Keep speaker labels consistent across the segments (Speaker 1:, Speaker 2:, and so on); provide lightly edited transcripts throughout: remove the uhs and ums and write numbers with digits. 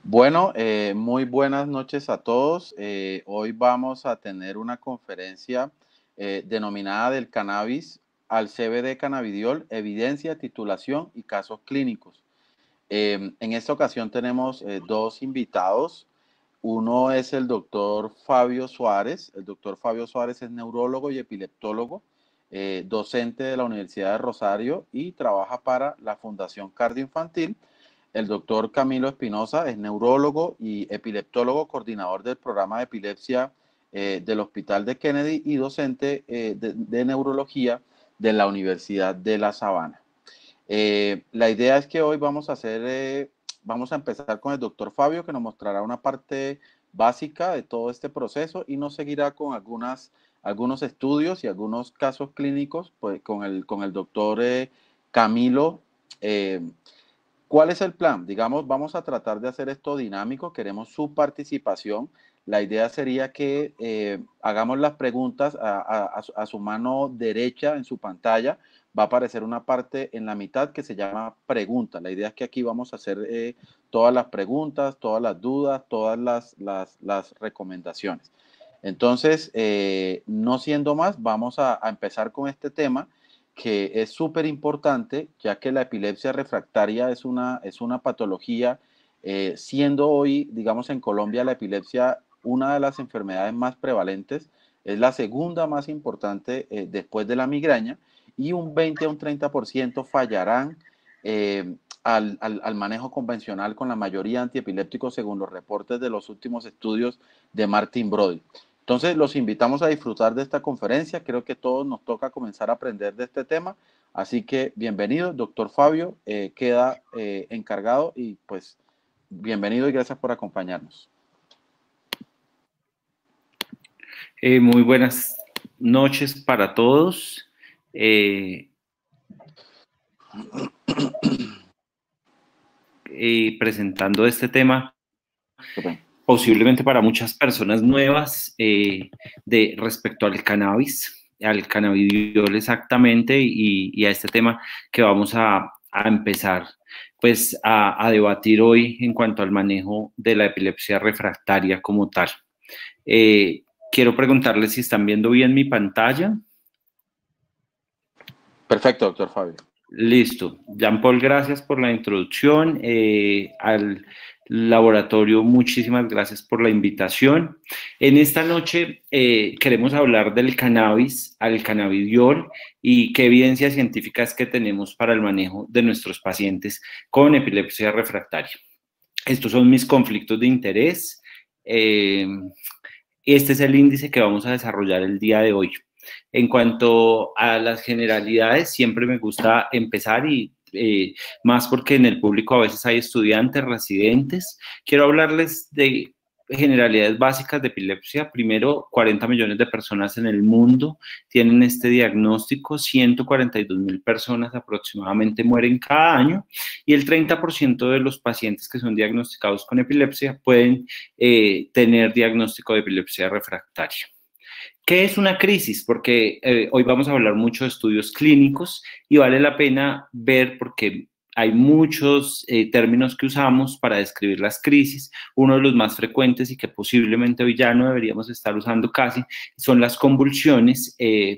Speaker 1: Bueno, muy buenas noches a todos. Hoy vamos a tener una conferencia denominada del cannabis al CBD cannabidiol, evidencia, titulación y casos clínicos. En esta ocasión tenemos dos invitados. Uno es el doctor Fabio Suárez. El doctor Fabio Suárez es neurólogo y epileptólogo, docente de la Universidad de Rosario y trabaja para la Fundación Cardioinfantil. El doctor Camilo Espinosa es neurólogo y epileptólogo, coordinador del programa de epilepsia del Hospital de Kennedy y docente de neurología de la Universidad de La Sabana. La idea es que hoy vamos a empezar con el doctor Fabio, que nos mostrará una parte básica de todo este proceso y nos seguirá con algunos estudios y algunos casos clínicos pues, con el doctor Camilo. Eh, ¿Cuál es el plan? Digamos, vamos a tratar de hacer esto dinámico, queremos su participación. La idea sería que hagamos las preguntas a su mano derecha en su pantalla. Va a aparecer una parte en la mitad que se llama pregunta. La idea es que aquí vamos a hacer todas las preguntas, todas las dudas, todas las recomendaciones. Entonces, no siendo más, vamos a empezar con este tema que es súper importante, ya que la epilepsia refractaria es una patología, siendo hoy, digamos, en Colombia la epilepsia una de las enfermedades más prevalentes, es la segunda más importante después de la migraña, y un 20 a un 30% fallarán al manejo convencional con la mayoría antiepilépticos según los reportes de los últimos estudios de Martin Brody. Entonces, los invitamos a disfrutar de esta conferencia. Creo que todos nos toca comenzar a aprender de este tema. Así que, bienvenido, doctor Fabio, queda encargado y pues bienvenido y gracias por acompañarnos.
Speaker 2: Muy buenas noches para todos. Presentando este tema, posiblemente para muchas personas nuevas, respecto al cannabidiol exactamente, y a este tema que vamos a empezar pues a debatir hoy en cuanto al manejo de la epilepsia refractaria como tal. Quiero preguntarles si están viendo bien mi pantalla.
Speaker 1: Perfecto, doctor Fabio.
Speaker 2: Listo. Jean-Paul, gracias por la introducción. Al laboratorio, muchísimas gracias por la invitación. En esta noche queremos hablar del cannabis, al cannabidiol, y qué evidencia científica es que tenemos para el manejo de nuestros pacientes con epilepsia refractaria. Estos son mis conflictos de interés. Este es el índice que vamos a desarrollar el día de hoy. En cuanto a las generalidades, siempre me gusta empezar y más porque en el público a veces hay estudiantes, residentes. Quiero hablarles de generalidades básicas de epilepsia. Primero, 40 millones de personas en el mundo tienen este diagnóstico, 142.000 personas aproximadamente mueren cada año y el 30% de los pacientes que son diagnosticados con epilepsia pueden tener diagnóstico de epilepsia refractaria. ¿Qué es una crisis? Porque hoy vamos a hablar mucho de estudios clínicos y vale la pena ver porque hay muchos términos que usamos para describir las crisis. Uno de los más frecuentes y que posiblemente hoy ya no deberíamos estar usando casi son las convulsiones,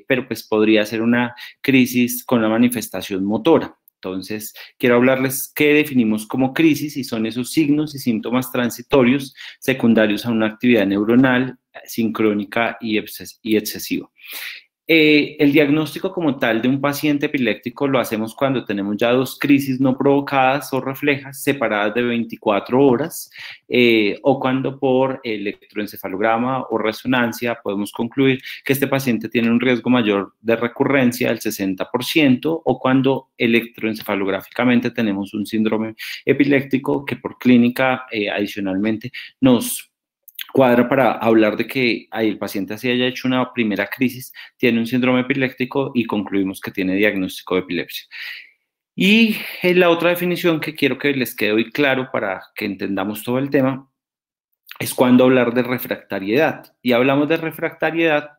Speaker 2: pero pues podría ser una crisis con la manifestación motora. Entonces, quiero hablarles qué definimos como crisis y son esos signos y síntomas transitorios secundarios a una actividad neuronal sincrónica y excesiva. El diagnóstico como tal de un paciente epiléptico lo hacemos cuando tenemos ya dos crisis no provocadas o reflejas separadas de 24 horas o cuando por electroencefalograma o resonancia podemos concluir que este paciente tiene un riesgo mayor de recurrencia del 60% o cuando electroencefalográficamente tenemos un síndrome epiléptico que por clínica adicionalmente nos cuadra para hablar de que el paciente así haya hecho una primera crisis, tiene un síndrome epiléptico y concluimos que tiene diagnóstico de epilepsia. Y la otra definición que quiero que les quede hoy claro para que entendamos todo el tema es cuando hablar de refractariedad. Y hablamos de refractariedad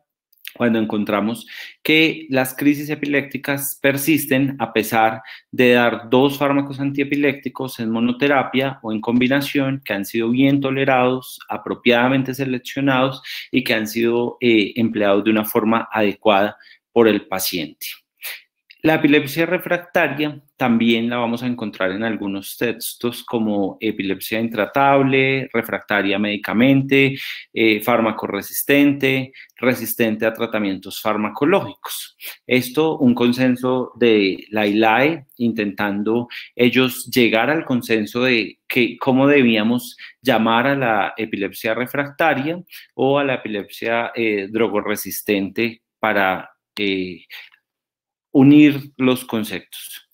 Speaker 2: cuando encontramos que las crisis epilépticas persisten a pesar de dar 2 fármacos antiepilépticos en monoterapia o en combinación que han sido bien tolerados, apropiadamente seleccionados y que han sido empleados de una forma adecuada por el paciente. La epilepsia refractaria también la vamos a encontrar en algunos textos como epilepsia intratable, refractaria a medicamente, fármaco resistente, resistente a tratamientos farmacológicos. Esto, un consenso de la ILAE, intentando ellos llegar al consenso de cómo debíamos llamar a la epilepsia refractaria o a la epilepsia drogoresistente para unir los conceptos.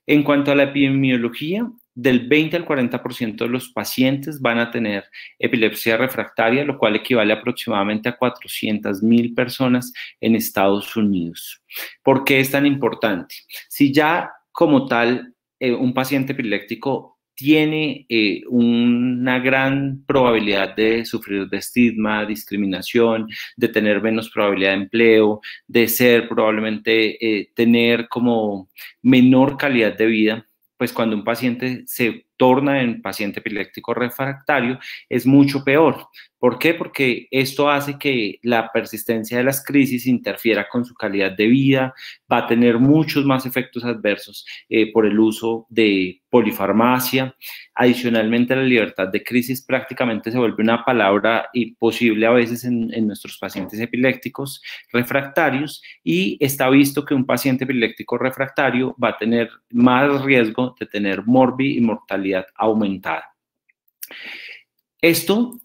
Speaker 2: En cuanto a la epidemiología, del 20 al 40% de los pacientes van a tener epilepsia refractaria, lo cual equivale aproximadamente a 400,000 personas en Estados Unidos. ¿Por qué es tan importante? Si ya como tal un paciente epiléptico tiene una gran probabilidad de sufrir de estigma, discriminación, de tener menos probabilidad de empleo, de ser probablemente tener como menor calidad de vida, pues cuando un paciente se torna en paciente epiléptico refractario es mucho peor. ¿Por qué? Porque esto hace que la persistencia de las crisis interfiera con su calidad de vida, va a tener muchos más efectos adversos por el uso de polifarmacia. Adicionalmente, la libertad de crisis prácticamente se vuelve una palabra imposible a veces en nuestros pacientes epilépticos refractarios y está visto que un paciente epiléptico refractario va a tener más riesgo de tener morbi y mortalidad aumentada. Esto,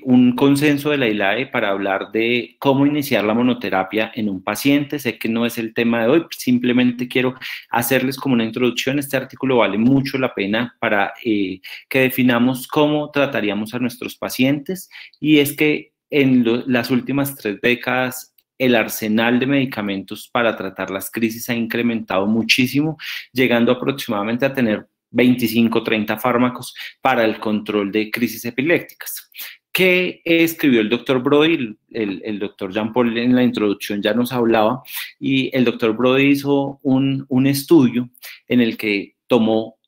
Speaker 2: un consenso de la ILAE para hablar de cómo iniciar la monoterapia en un paciente. Sé que no es el tema de hoy, simplemente quiero hacerles como una introducción. Este artículo vale mucho la pena para que definamos cómo trataríamos a nuestros pacientes y es que en las últimas 3 décadas el arsenal de medicamentos para tratar las crisis ha incrementado muchísimo, llegando aproximadamente a tener 25, 30 fármacos para el control de crisis epilépticas. ¿Qué escribió el doctor Brody? El doctor Jean Paul en la introducción ya nos hablaba y el doctor Brody hizo un estudio en el que tomó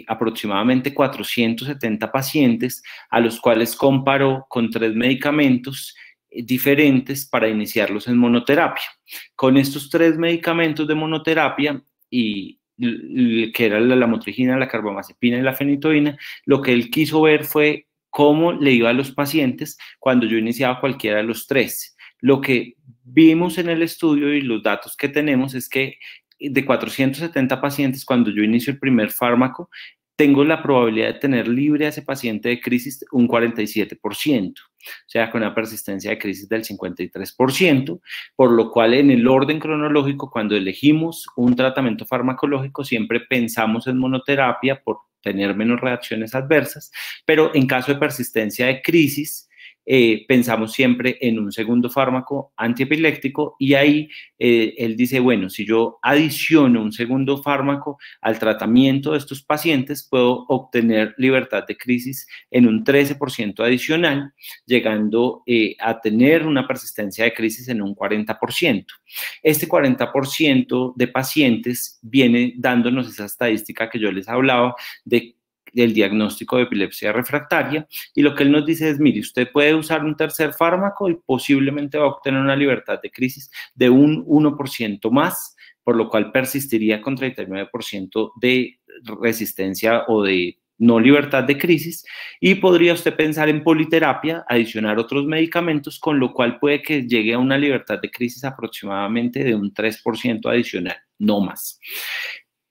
Speaker 2: aproximadamente 470 pacientes a los cuales comparó con 3 medicamentos diferentes para iniciarlos en monoterapia. Con estos 3 medicamentos de monoterapia y que era la lamotrigina, la carbamazepina y la fenitoína, lo que él quiso ver fue cómo le iba a los pacientes cuando yo iniciaba cualquiera de los 3. Lo que vimos en el estudio y los datos que tenemos es que de 470 pacientes, cuando yo inicio el primer fármaco, tengo la probabilidad de tener libre a ese paciente de crisis un 47%, o sea, con una persistencia de crisis del 53%, por lo cual en el orden cronológico, cuando elegimos un tratamiento farmacológico, siempre pensamos en monoterapia por tener menos reacciones adversas, pero en caso de persistencia de crisis, pensamos siempre en un segundo fármaco antiepiléptico y ahí él dice, bueno, si yo adiciono un segundo fármaco al tratamiento de estos pacientes, puedo obtener libertad de crisis en un 13% adicional, llegando a tener una persistencia de crisis en un 40%. Este 40% de pacientes viene dándonos esa estadística que yo les hablaba del diagnóstico de epilepsia refractaria y lo que él nos dice es, mire, usted puede usar un tercer fármaco y posiblemente va a obtener una libertad de crisis de un 1% más, por lo cual persistiría con 39% de resistencia o de no libertad de crisis y podría usted pensar en politerapia, adicionar otros medicamentos, con lo cual puede que llegue a una libertad de crisis aproximadamente de un 3% adicional, no más.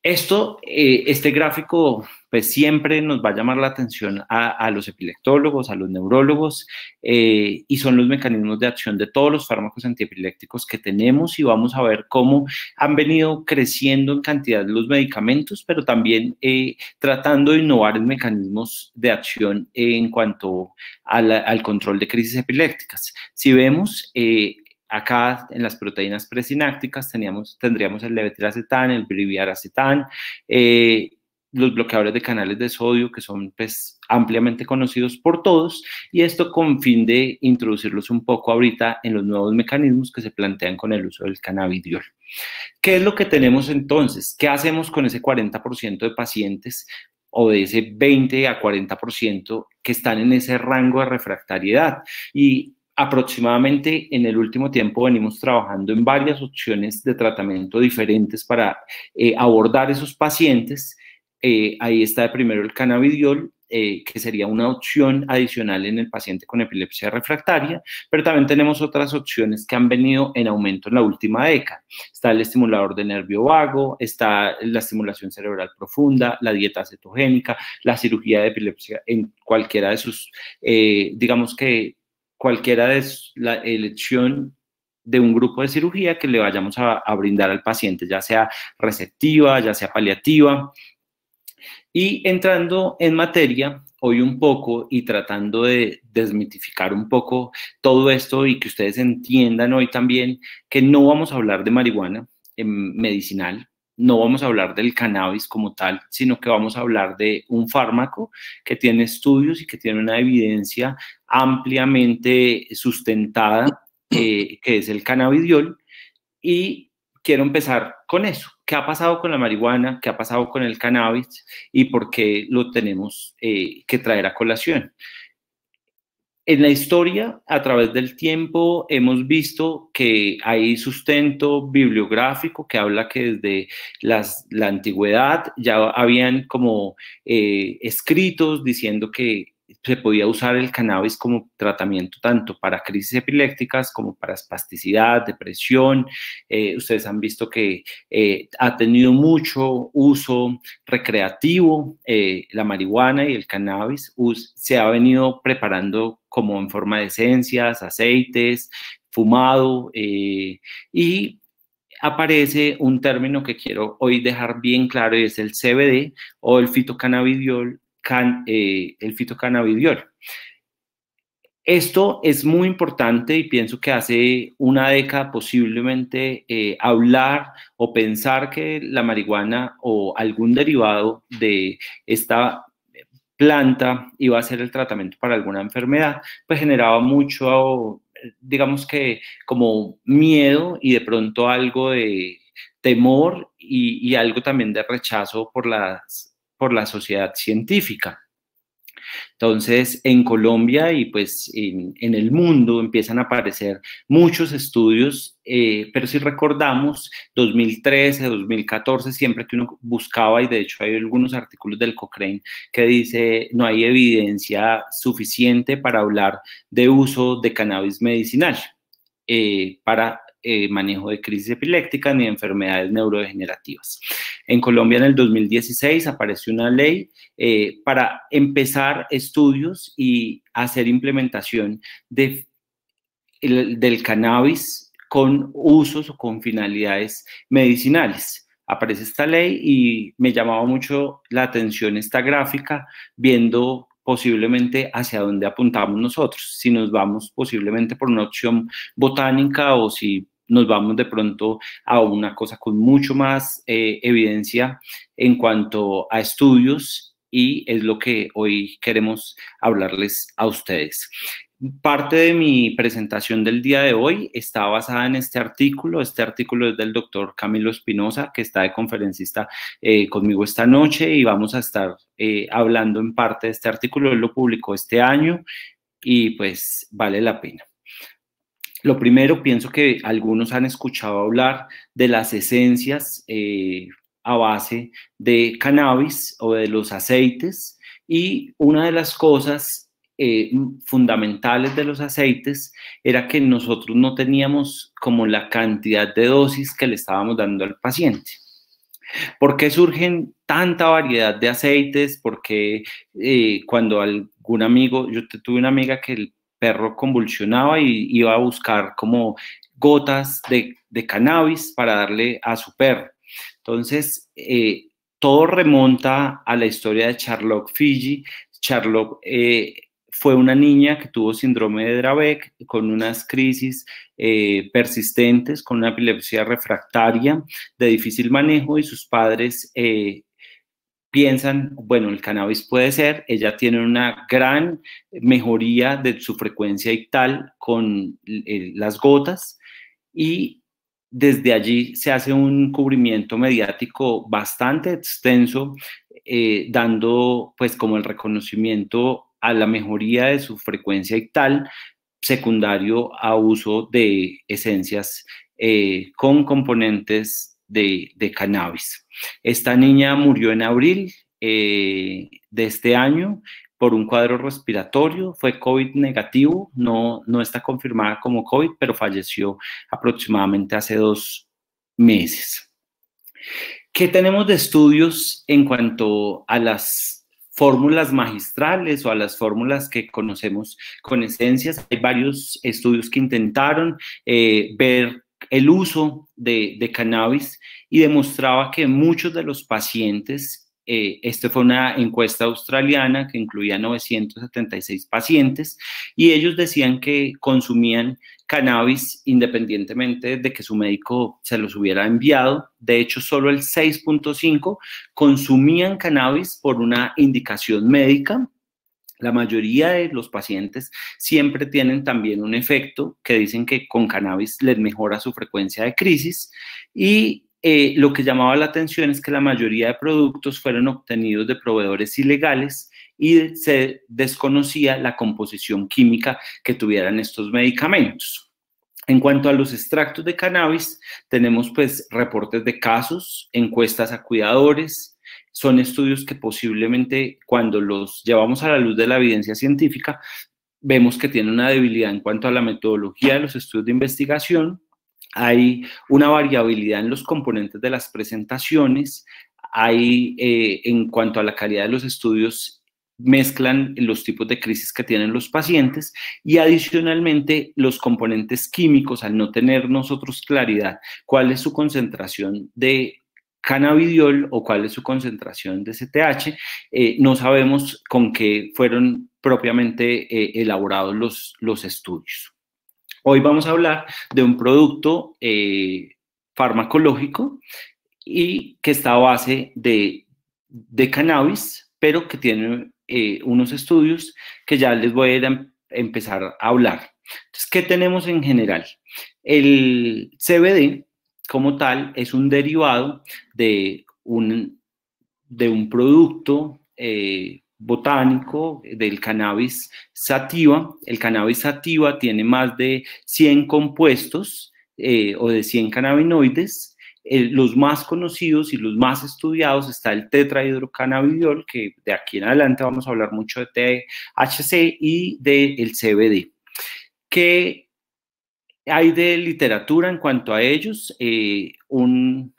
Speaker 2: Este gráfico, pues siempre nos va a llamar la atención a los epileptólogos, a los neurólogos, y son los mecanismos de acción de todos los fármacos antiepilépticos que tenemos y vamos a ver cómo han venido creciendo en cantidad los medicamentos, pero también tratando de innovar en mecanismos de acción en cuanto al control de crisis epilépticas. Si vemos, acá en las proteínas presinápticas tendríamos el levetiracetam, el briviaracetam, los bloqueadores de canales de sodio, que son pues ampliamente conocidos por todos, y esto con fin de introducirlos un poco ahorita en los nuevos mecanismos que se plantean con el uso del cannabidiol. ¿Qué es lo que tenemos entonces? ¿Qué hacemos con ese 40% de pacientes o de ese 20 a 40% que están en ese rango de refractariedad? Y aproximadamente en el último tiempo venimos trabajando en varias opciones de tratamiento diferentes para abordar esos pacientes. Ahí está primero el cannabidiol, que sería una opción adicional en el paciente con epilepsia refractaria, pero también tenemos otras opciones que han venido en aumento en la última década. Está el estimulador de nervio vago, está la estimulación cerebral profunda, la dieta cetogénica, la cirugía de epilepsia en cualquiera de sus, digamos que cualquiera de la elección de un grupo de cirugía que le vayamos a brindar al paciente, ya sea receptiva, ya sea paliativa. Y entrando en materia, hoy un poco y tratando de desmitificar un poco todo esto y que ustedes entiendan hoy también que no vamos a hablar de marihuana medicinal, no vamos a hablar del cannabis como tal, sino que vamos a hablar de un fármaco que tiene estudios y que tiene una evidencia ampliamente sustentada, que es el cannabidiol, y quiero empezar con eso. ¿Qué ha pasado con la marihuana? ¿Qué ha pasado con el cannabis? ¿Y por qué lo tenemos que traer a colación? En la historia, a través del tiempo, hemos visto que hay sustento bibliográfico que habla que desde la antigüedad ya habían como escritos diciendo que se podía usar el cannabis como tratamiento tanto para crisis epilépticas como para espasticidad, depresión. Ustedes han visto que ha tenido mucho uso recreativo, la marihuana y el cannabis. Se ha venido preparando como en forma de esencias, aceites, fumado, y aparece un término que quiero hoy dejar bien claro y es el CBD o el fitocannabidiol. El fitocannabidiol. Esto es muy importante y pienso que hace una década posiblemente hablar o pensar que la marihuana o algún derivado de esta planta iba a ser el tratamiento para alguna enfermedad, pues generaba mucho, digamos que como miedo y de pronto algo de temor y algo también de rechazo por la sociedad científica. Entonces, en Colombia y pues en el mundo empiezan a aparecer muchos estudios, pero si recordamos, 2013, 2014, siempre que uno buscaba, y de hecho hay algunos artículos del Cochrane que dice no hay evidencia suficiente para hablar de uso de cannabis medicinal para manejo de crisis epilépticas ni de enfermedades neurodegenerativas. En Colombia en el 2016 apareció una ley para empezar estudios y hacer implementación del cannabis con usos o con finalidades medicinales. Aparece esta ley y me llamaba mucho la atención esta gráfica, viendo posiblemente hacia dónde apuntamos nosotros, si nos vamos posiblemente por una opción botánica o si nos vamos de pronto a una cosa con mucho más evidencia en cuanto a estudios, y es lo que hoy queremos hablarles a ustedes. Parte de mi presentación del día de hoy está basada en este artículo. Este artículo es del doctor Camilo Espinosa, que está de conferencista conmigo esta noche, y vamos a estar hablando en parte de este artículo. Él lo publicó este año y pues vale la pena. Lo primero, pienso que algunos han escuchado hablar de las esencias a base de cannabis o de los aceites, y una de las cosas fundamentales de los aceites era que nosotros no teníamos como la cantidad de dosis que le estábamos dando al paciente. ¿Por qué surgen tanta variedad de aceites? Porque cuando algún amigo, yo tuve una amiga que el perro convulsionaba y iba a buscar como gotas de cannabis para darle a su perro. Entonces, todo remonta a la historia de Charlotte Figi. Charlotte fue una niña que tuvo síndrome de Dravet con unas crisis persistentes, con una epilepsia refractaria de difícil manejo, y sus padres piensan, bueno, el cannabis puede ser, ella tiene una gran mejoría de su frecuencia ictal con las gotas y desde allí se hace un cubrimiento mediático bastante extenso, dando pues como el reconocimiento a la mejoría de su frecuencia ictal secundario a uso de esencias con componentes de cannabis. Esta niña murió en abril de este año por un cuadro respiratorio, fue COVID negativo, no está confirmada como COVID, pero falleció aproximadamente hace 2 meses. ¿Qué tenemos de estudios en cuanto a las fórmulas magistrales o a las fórmulas que conocemos con esencias? Hay varios estudios que intentaron ver el uso de cannabis y demostraba que muchos de los pacientes, esta fue una encuesta australiana que incluía 976 pacientes, y ellos decían que consumían cannabis independientemente de que su médico se los hubiera enviado. De hecho, solo el 6.5 consumían cannabis por una indicación médica. La mayoría de los pacientes siempre tienen también un efecto que dicen que con cannabis les mejora su frecuencia de crisis, y lo que llamaba la atención es que la mayoría de productos fueron obtenidos de proveedores ilegales y se desconocía la composición química que tuvieran estos medicamentos. En cuanto a los extractos de cannabis, tenemos pues reportes de casos, encuestas a cuidadores, son estudios que posiblemente cuando los llevamos a la luz de la evidencia científica, vemos que tienen una debilidad en cuanto a la metodología de los estudios de investigación. Hay una variabilidad en los componentes de las presentaciones, hay en cuanto a la calidad de los estudios, mezclan los tipos de crisis que tienen los pacientes, y adicionalmente los componentes químicos, al no tener nosotros claridad cuál es su concentración de cannabidiol o cuál es su concentración de CTH, no sabemos con qué fueron propiamente elaborados los estudios. Hoy vamos a hablar de un producto farmacológico y que está a base de cannabis, pero que tiene unos estudios que ya les voy a ir a empezar a hablar. Entonces, ¿qué tenemos en general? El CBD, como tal, es un derivado de un producto botánico del cannabis sativa. El cannabis sativa tiene más de 100 compuestos o de 100 cannabinoides. Los más conocidos y los más estudiados está el tetrahidrocannabidiol, que de aquí en adelante vamos a hablar mucho de THC, y del CBD. ¿Qué hay de literatura en cuanto a ellos? Una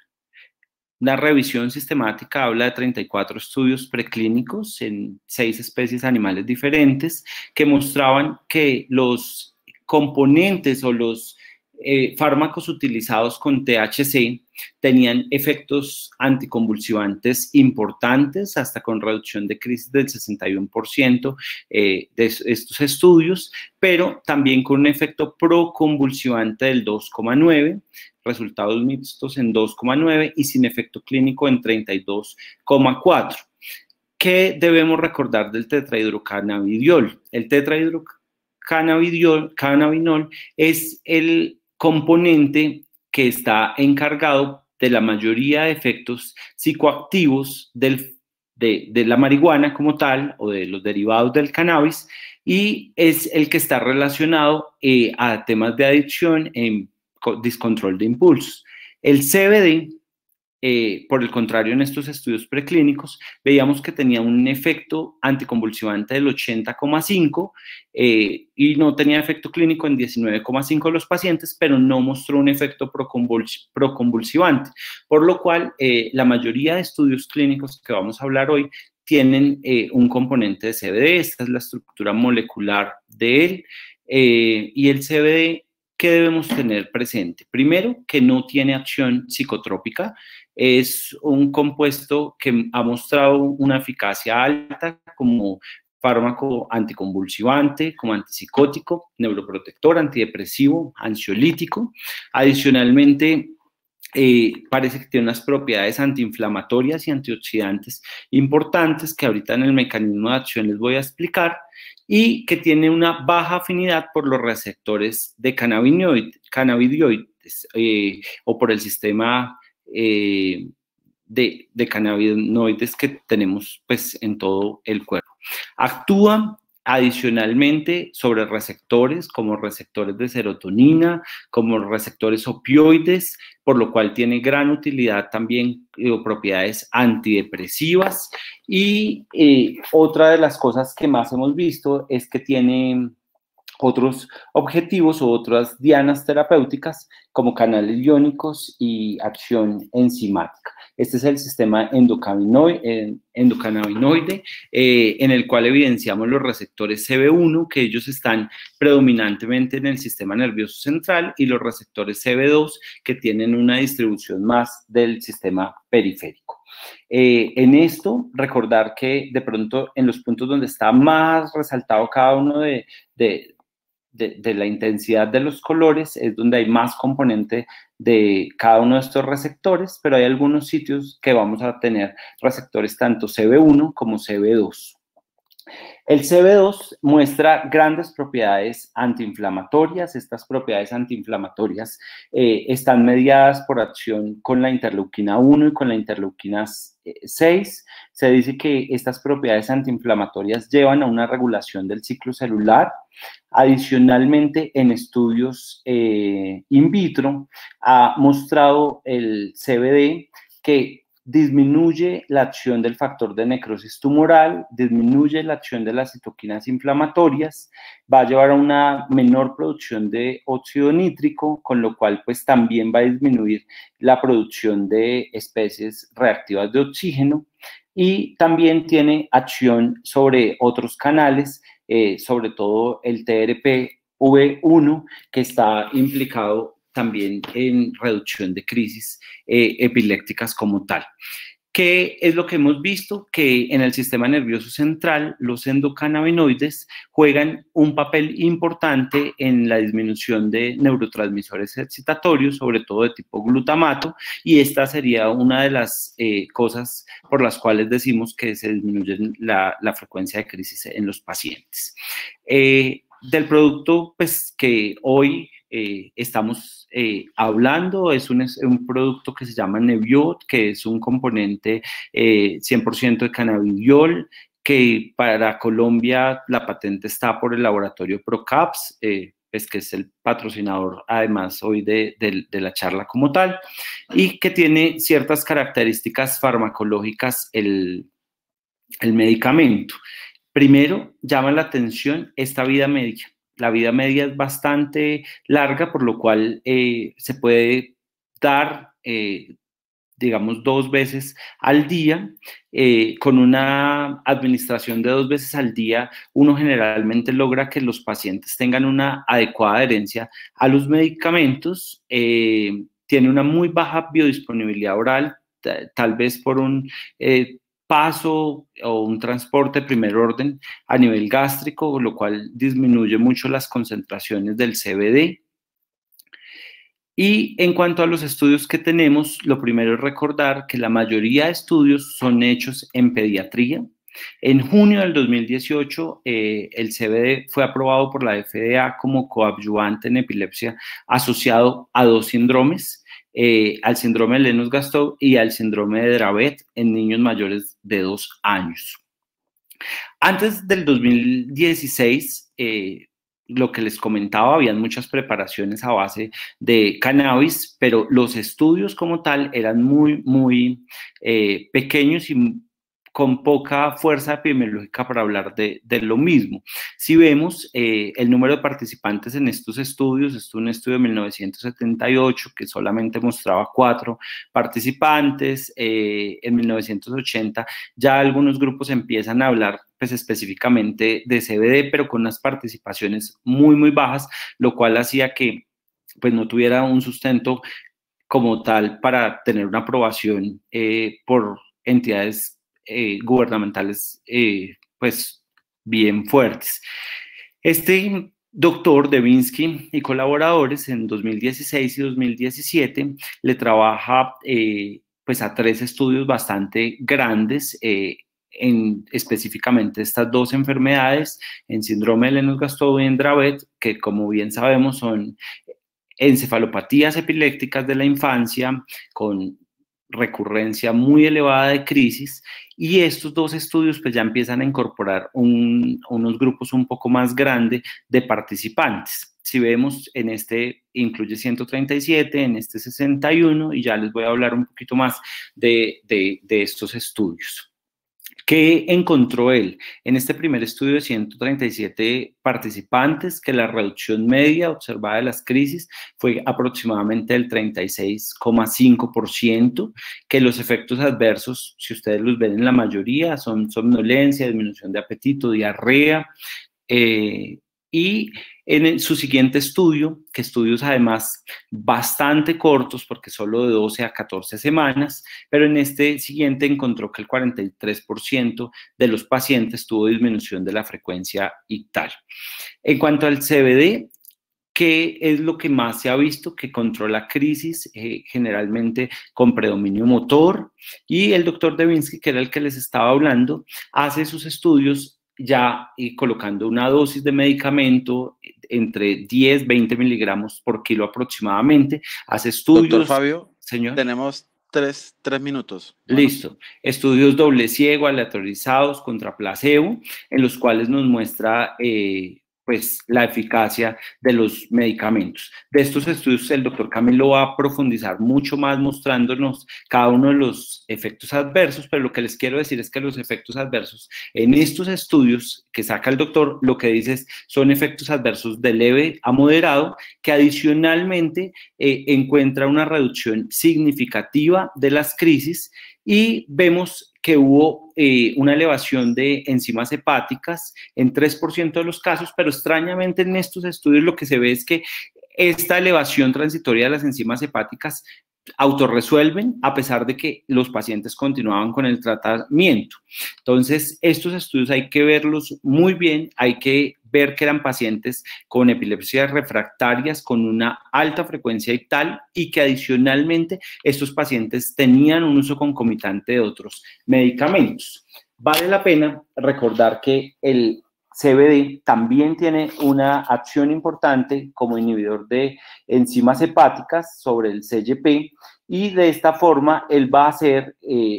Speaker 2: revisión sistemática habla de 34 estudios preclínicos en 6 especies animales diferentes que mostraban que los componentes o los fármacos utilizados con THC tenían efectos anticonvulsivantes importantes, hasta con reducción de crisis del 61% de estos estudios, pero también con un efecto proconvulsivante del 2,9%, resultados mixtos en 2,9% y sin efecto clínico en 32,4%. ¿Qué debemos recordar del tetrahidrocannabidiol? El tetrahidrocannabinol es el componente que está encargado de la mayoría de efectos psicoactivos de la marihuana como tal, o de los derivados del cannabis, y es el que está relacionado a temas de adicción en descontrol de impulsos. El CBD, por el contrario, en estos estudios preclínicos, veíamos que tenía un efecto anticonvulsivante del 80,5% y no tenía efecto clínico en 19,5% de los pacientes, pero no mostró un efecto proconvulsivante, por lo cual la mayoría de estudios clínicos que vamos a hablar hoy tienen un componente de CBD. Esta es la estructura molecular de él, y el CBD, ¿qué debemos tener presente? Primero, que no tiene acción psicotrópica. Es un compuesto que ha mostrado una eficacia alta como fármaco anticonvulsivante, como antipsicótico, neuroprotector, antidepresivo, ansiolítico. Adicionalmente, parece que tiene unas propiedades antiinflamatorias y antioxidantes importantes que ahorita en el mecanismo de acción les voy a explicar, y que tiene una baja afinidad por los receptores de cannabinoides o por el sistema de cannabinoides que tenemos pues en todo el cuerpo. Actúa adicionalmente sobre receptores como receptores de serotonina, como receptores opioides, por lo cual tiene gran utilidad también o propiedades antidepresivas. Y otra de las cosas que más hemos visto es que tiene otros objetivos o otras dianas terapéuticas como canales iónicos y acción enzimática. Este es el sistema endocannabinoide en el cual evidenciamos los receptores CB1, que ellos están predominantemente en el sistema nervioso central, y los receptores CB2, que tienen una distribución más del sistema periférico. En esto, recordar que de pronto en los puntos donde está más resaltado cada uno de la intensidad de los colores es donde hay más componente de cada uno de estos receptores, pero hay algunos sitios que vamos a tener receptores tanto CB1 como CB2. El CB2 muestra grandes propiedades antiinflamatorias. Estas propiedades antiinflamatorias están mediadas por acción con la interleuquina 1 y con la interleuquina 6. Se dice que estas propiedades antiinflamatorias llevan a una regulación del ciclo celular. Adicionalmente, en estudios in vitro, ha mostrado el CBD que disminuye la acción del factor de necrosis tumoral, disminuye la acción de las citoquinas inflamatorias, va a llevar a una menor producción de óxido nítrico, con lo cual pues también va a disminuir la producción de especies reactivas de oxígeno, y también tiene acción sobre otros canales, sobre todo el TRPV1, que está implicado también en reducción de crisis epilépticas como tal. ¿Qué es lo que hemos visto? Que en el sistema nervioso central los endocannabinoides juegan un papel importante en la disminución de neurotransmisores excitatorios, sobre todo de tipo glutamato, y esta sería una de las cosas por las cuales decimos que se disminuye la frecuencia de crisis en los pacientes. Del producto pues, que hoy estamos hablando, es un producto que se llama Nebiot, que es un componente 100% de cannabidiol, que para Colombia la patente está por el laboratorio Procaps, pues que es el patrocinador además hoy de la charla como tal, y que tiene ciertas características farmacológicas el medicamento. Primero, llama la atención esta vida media. La vida media es bastante larga, por lo cual se puede dar, digamos, 2 veces al día. Con una administración de 2 veces al día, uno generalmente logra que los pacientes tengan una adecuada adherencia a los medicamentos. Tiene una muy baja biodisponibilidad oral, tal vez por un paso o un transporte de primer orden a nivel gástrico, lo cual disminuye mucho las concentraciones del CBD. Y en cuanto a los estudios que tenemos, lo primero es recordar que la mayoría de estudios son hechos en pediatría. En junio del 2018, el CBD fue aprobado por la FDA como coadyuvante en epilepsia asociado a 2 síndromes, al síndrome de Lennox-Gastaut y al síndrome de Dravet en niños mayores de 2 años. Antes del 2016, lo que les comentaba, habían muchas preparaciones a base de cannabis, pero los estudios como tal eran muy pequeños y con poca fuerza epidemiológica para hablar de lo mismo. Si vemos el número de participantes en estos estudios, es un estudio de 1978 que solamente mostraba 4 participantes. En 1980 ya algunos grupos empiezan a hablar pues específicamente de CBD, pero con unas participaciones muy bajas, lo cual hacía que pues no tuviera un sustento como tal para tener una aprobación por entidades gubernamentales pues bien fuertes. Este doctor Devinsky y colaboradores en 2016 y 2017 le trabaja pues a 3 estudios bastante grandes en específicamente estas 2 enfermedades, en síndrome de Lennox-Gastaut y en Dravet, que como bien sabemos son encefalopatías epilépticas de la infancia con recurrencia muy elevada de crisis, y estos 2 estudios pues ya empiezan a incorporar unos grupos un poco más grandes de participantes. Si vemos, en este incluye 137, en este 61, y ya les voy a hablar un poquito más de estos estudios. ¿Qué encontró él? En este primer estudio de 137 participantes, que la reducción media observada de las crisis fue aproximadamente del 36,5%, que los efectos adversos, si ustedes los ven en la mayoría, son somnolencia, disminución de apetito, diarrea, y en su siguiente estudio, que estudios además bastante cortos, porque solo de 12 a 14 semanas, pero en este siguiente encontró que el 43% de los pacientes tuvo disminución de la frecuencia ictal. En cuanto al CBD, ¿qué es lo que más se ha visto? Que controla crisis, generalmente con predominio motor, y el doctor Devinsky, que era el que les estaba hablando, hace sus estudios ya colocando una dosis de medicamento entre 10, 20 miligramos por kilo aproximadamente, hace estudios.
Speaker 1: Doctor Fabio,
Speaker 2: señor,
Speaker 1: tenemos tres minutos.
Speaker 2: Bueno. Listo. Estudios doble ciego, aleatorizados contra placebo, en los cuales nos muestra pues la eficacia de los medicamentos. De estos estudios el doctor Camilo va a profundizar mucho más mostrándonos cada uno de los efectos adversos, pero lo que les quiero decir es que los efectos adversos en estos estudios que saca el doctor, lo que dice es, son efectos adversos de leve a moderado, que adicionalmente encuentra una reducción significativa de las crisis, y vemos que hubo una elevación de enzimas hepáticas en 3% de los casos, pero extrañamente en estos estudios lo que se ve es que esta elevación transitoria de las enzimas hepáticas autorresuelven a pesar de que los pacientes continuaban con el tratamiento. Entonces, estos estudios hay que verlos muy bien, hay que ver que eran pacientes con epilepsias refractarias con una alta frecuencia ictal y que adicionalmente estos pacientes tenían un uso concomitante de otros medicamentos. Vale la pena recordar que el CBD también tiene una acción importante como inhibidor de enzimas hepáticas sobre el CYP, y de esta forma él va a hacer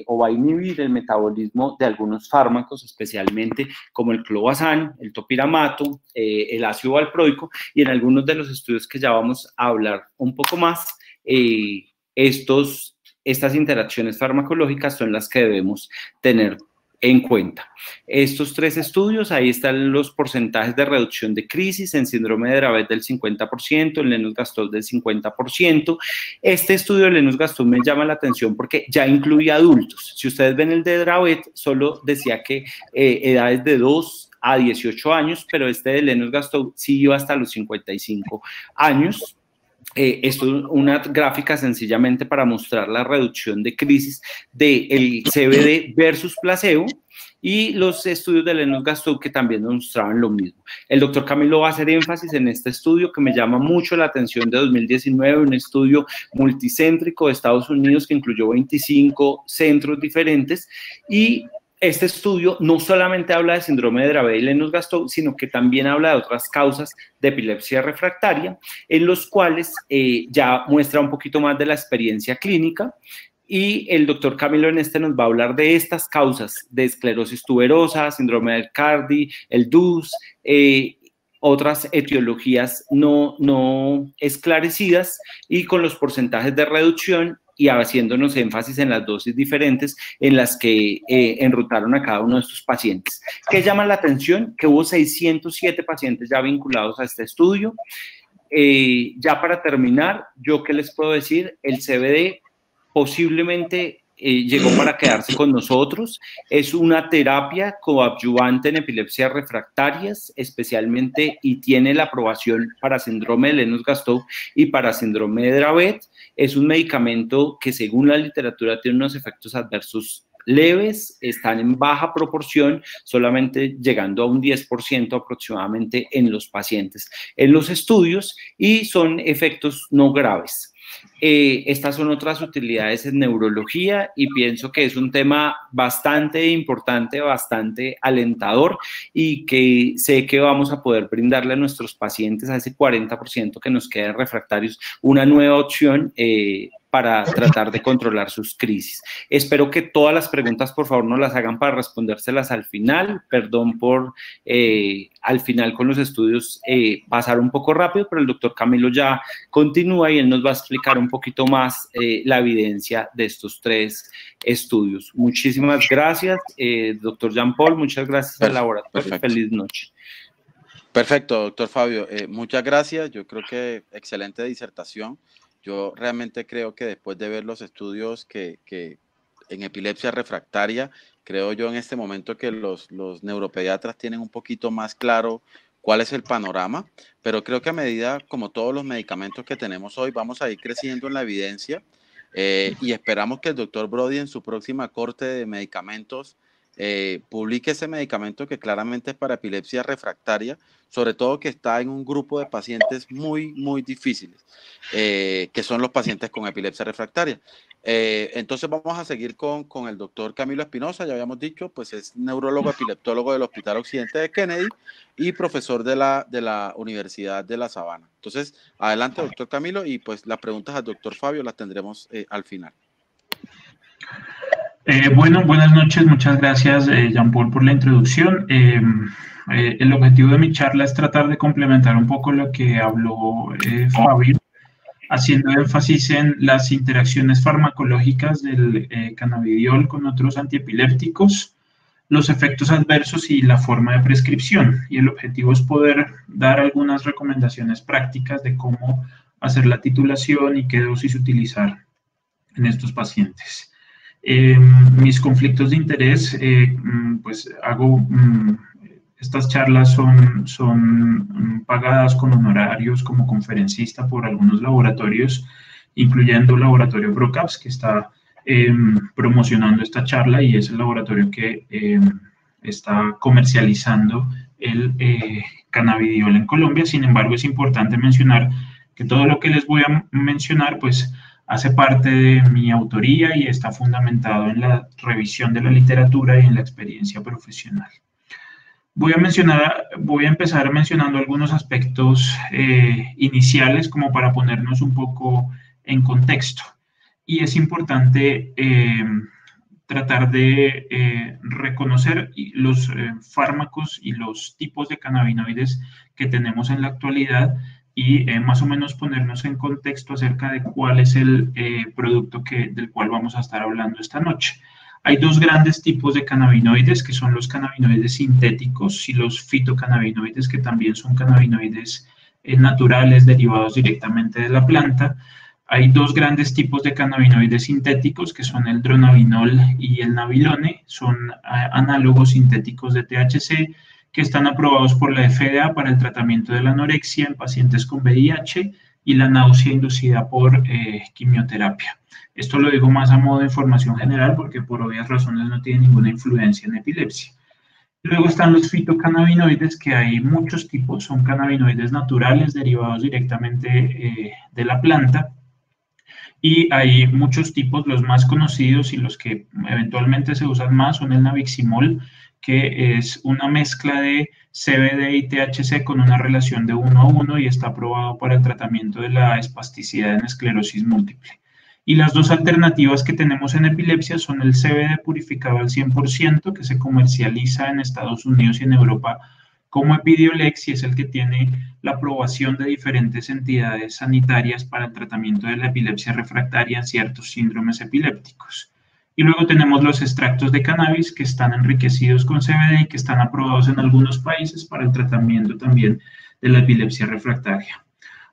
Speaker 2: o va a inhibir el metabolismo de algunos fármacos, especialmente como el clobazam, el topiramato, el ácido valproico, y en algunos de los estudios que ya vamos a hablar un poco más, estas interacciones farmacológicas son las que debemos tener en cuenta. Estos 3 estudios, ahí están los porcentajes de reducción de crisis en síndrome de Dravet del 50%, en Lennox-Gastaut del 50%. Este estudio de Lennox-Gastaut me llama la atención porque ya incluye adultos. Si ustedes ven el de Dravet, solo decía que edades de 2 a 18 años, pero este de Lennox-Gastaut sí iba hasta los 55 años. Esto es una gráfica sencillamente para mostrar la reducción de crisis del CBD versus placebo, y los estudios de Lennox-Gastaut que también nos mostraban lo mismo. El doctor Camilo va a hacer énfasis en este estudio que me llama mucho la atención de 2019, un estudio multicéntrico de Estados Unidos que incluyó 25 centros diferentes, y este estudio no solamente habla de síndrome de Dravet y Lennox-Gastaut, sino que también habla de otras causas de epilepsia refractaria, en los cuales ya muestra un poquito más de la experiencia clínica, y el doctor Camilo en este nos va a hablar de estas causas de esclerosis tuberosa, síndrome del Cardi, el DUS, otras etiologías no esclarecidas, y con los porcentajes de reducción y haciéndonos énfasis en las dosis diferentes en las que enrutaron a cada uno de estos pacientes. ¿Qué llama la atención? Que hubo 607 pacientes ya vinculados a este estudio. Ya para terminar, ¿yo qué les puedo decir? El CBD posiblemente llegó para quedarse con nosotros. Es una terapia coadyuvante en epilepsias refractarias, especialmente, y tiene la aprobación para síndrome de Lennox-Gastaut y para síndrome de Dravet. Es un medicamento que, según la literatura, tiene unos efectos adversos leves, están en baja proporción, solamente llegando a un 10% aproximadamente en los pacientes en los estudios, y son efectos no graves. Estas son otras utilidades en neurología y pienso que es un tema bastante importante, bastante alentador, y que sé que vamos a poder brindarle a nuestros pacientes, a ese 40% que nos queda refractarios, una nueva opción para tratar de controlar sus crisis. Espero que todas las preguntas, por favor, nos las hagan para respondérselas al final. Perdón por al final con los estudios pasar un poco rápido, pero el doctor Camilo ya continúa y él nos va a explicar un poquito más la evidencia de estos 3 estudios. Muchísimas gracias, doctor Jean Paul, muchas gracias al laboratorio. Perfecto. Feliz noche.
Speaker 1: Perfecto, doctor Fabio. Muchas gracias. Yo creo que excelente disertación. Yo realmente creo que después de ver los estudios que en epilepsia refractaria, creo yo en este momento que los neuropediatras tienen un poquito más claro cuál es el panorama, pero creo que a medida, como todos los medicamentos que tenemos hoy, vamos a ir creciendo en la evidencia y esperamos que el doctor Brody en su próxima corte de medicamentos publique ese medicamento que claramente es para epilepsia refractaria, sobre todo que está en un grupo de pacientes muy, muy difíciles, que son los pacientes con epilepsia refractaria. Entonces vamos a seguir con el doctor Camilo Espinosa, ya habíamos dicho, pues es neurólogo epileptólogo del Hospital Occidente de Kennedy y profesor de la Universidad de La Sabana. Entonces, adelante, doctor Camilo, y pues las preguntas al doctor Fabio las tendremos al final.
Speaker 3: Bueno, buenas noches, muchas gracias Jean Paul por la introducción. El objetivo de mi charla es tratar de complementar un poco lo que habló Fabio, haciendo énfasis en las interacciones farmacológicas del cannabidiol con otros antiepilépticos, los efectos adversos y la forma de prescripción. Y el objetivo es poder dar algunas recomendaciones prácticas de cómo hacer la titulación y qué dosis utilizar en estos pacientes. Mis conflictos de interés, pues hago, estas charlas son pagadas con honorarios como conferencista por algunos laboratorios, incluyendo el laboratorio Brocaps, que está promocionando esta charla y es el laboratorio que está comercializando el cannabidiol en Colombia. Sin embargo, es importante mencionar que todo lo que les voy a mencionar, pues, hace parte de mi autoría y está fundamentado en la revisión de la literatura y en la experiencia profesional. Voy a empezar mencionando algunos aspectos iniciales como para ponernos un poco en contexto. Y es importante tratar de reconocer los fármacos y los tipos de cannabinoides que tenemos en la actualidad y más o menos ponernos en contexto acerca de cuál es el producto del cual vamos a estar hablando esta noche. Hay 2 grandes tipos de cannabinoides, que son los cannabinoides sintéticos y los fitocannabinoides, que también son cannabinoides naturales derivados directamente de la planta. Hay 2 grandes tipos de cannabinoides sintéticos, que son el dronabinol y el nabilone, son análogos sintéticos de THC, que están aprobados por la FDA para el tratamiento de la anorexia en pacientes con VIH y la náusea inducida por quimioterapia. Esto lo digo más a modo de información general porque por obvias razones no tiene ninguna influencia en epilepsia. Luego están los fitocannabinoides, que hay muchos tipos, son cannabinoides naturales derivados directamente de la planta. Y hay muchos tipos, los más conocidos y los que eventualmente se usan más son el nabiximol, que es una mezcla de CBD y THC con una relación de 1 a 1 y está aprobado para el tratamiento de la espasticidad en esclerosis múltiple. Y las 2 alternativas que tenemos en epilepsia son el CBD purificado al 100%, que se comercializa en Estados Unidos y en Europa como Epidiolex, y es el que tiene la aprobación de diferentes entidades sanitarias para el tratamiento de la epilepsia refractaria en ciertos síndromes epilépticos. Y luego tenemos los extractos de cannabis que están enriquecidos con CBD y que están aprobados en algunos países para el tratamiento también de la epilepsia refractaria.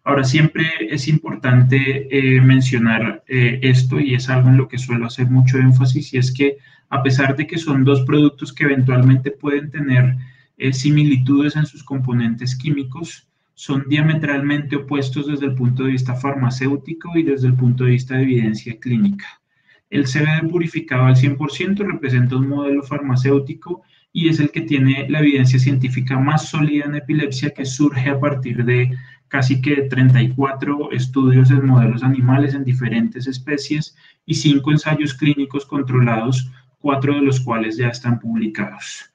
Speaker 3: Ahora, siempre es importante mencionar esto, y es algo en lo que suelo hacer mucho énfasis, y es que a pesar de que son 2 productos que eventualmente pueden tener similitudes en sus componentes químicos, son diametralmente opuestos desde el punto de vista farmacéutico y desde el punto de vista de evidencia clínica. El CBD purificado al 100% representa un modelo farmacéutico y es el que tiene la evidencia científica más sólida en epilepsia, que surge a partir de casi que 34 estudios en modelos animales en diferentes especies y 5 ensayos clínicos controlados, 4 de los cuales ya están publicados.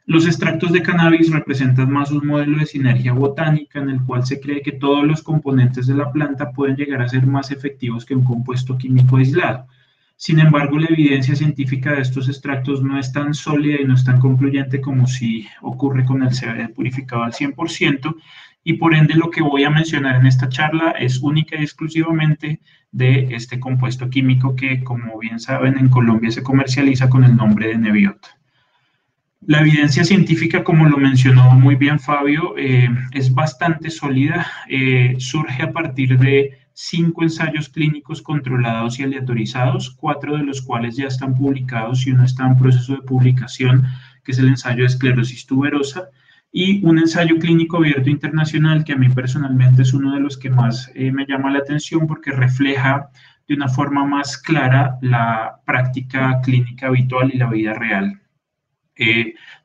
Speaker 3: Los extractos de cannabis representan más un modelo de sinergia botánica en el cual se cree que todos los componentes de la planta pueden llegar a ser más efectivos que un compuesto químico aislado. Sin embargo, la evidencia científica de estos extractos no es tan sólida y no es tan concluyente como si ocurre con el CBD purificado al 100%, y por ende lo que voy a mencionar en esta charla es única y exclusivamente de este compuesto químico que, como bien saben, en Colombia se comercializa con el nombre de Neviot. La evidencia científica, como lo mencionó muy bien Fabio, es bastante sólida. Surge a partir de 5 ensayos clínicos controlados y aleatorizados, 4 de los cuales ya están publicados y uno está en proceso de publicación, que es el ensayo de esclerosis tuberosa, y un ensayo clínico abierto internacional que a mí personalmente es uno de los que más me llama la atención porque refleja de una forma más clara la práctica clínica habitual y la vida real.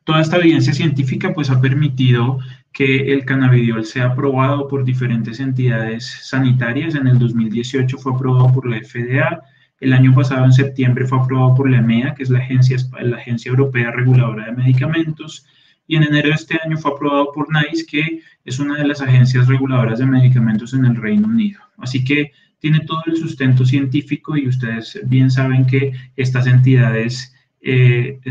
Speaker 3: Toda esta evidencia científica pues ha permitido que el cannabidiol sea aprobado por diferentes entidades sanitarias. En el 2018 fue aprobado por la FDA, el año pasado en septiembre fue aprobado por la EMEA, que es la Agencia Europea Reguladora de Medicamentos, y en enero de este año fue aprobado por NICE, que es una de las agencias reguladoras de medicamentos en el Reino Unido. Así que tiene todo el sustento científico y ustedes bien saben que estas entidades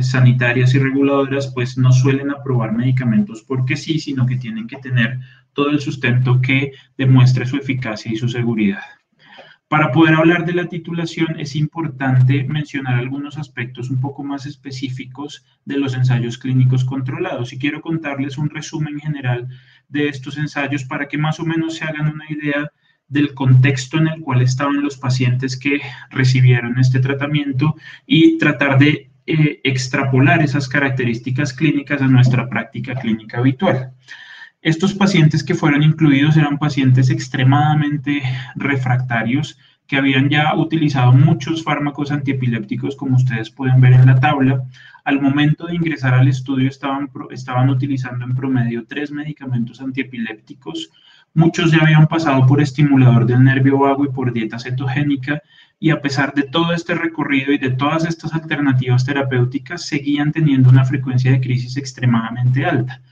Speaker 3: sanitarias y reguladoras pues no suelen aprobar medicamentos porque sí, sino que tienen que tener todo el sustento que demuestre su eficacia y su seguridad. Para poder hablar de la titulación es importante mencionar algunos aspectos un poco más específicos de los ensayos clínicos controlados y quiero contarles un resumen general de estos ensayos para que más o menos se hagan una idea del contexto en el cual estaban los pacientes que recibieron este tratamiento y tratar de extrapolar esas características clínicas a nuestra práctica clínica habitual. Estos pacientes que fueron incluidos eran pacientes extremadamente refractarios que habían ya utilizado muchos fármacos antiepilépticos, como ustedes pueden ver en la tabla. Al momento de ingresar al estudio estaban utilizando en promedio 3 medicamentos antiepilépticos. Muchos ya habían pasado por estimulador del nervio vago y por dieta cetogénica, y a pesar de todo este recorrido y de todas estas alternativas terapéuticas, seguían teniendo una frecuencia de crisis extremadamente alta.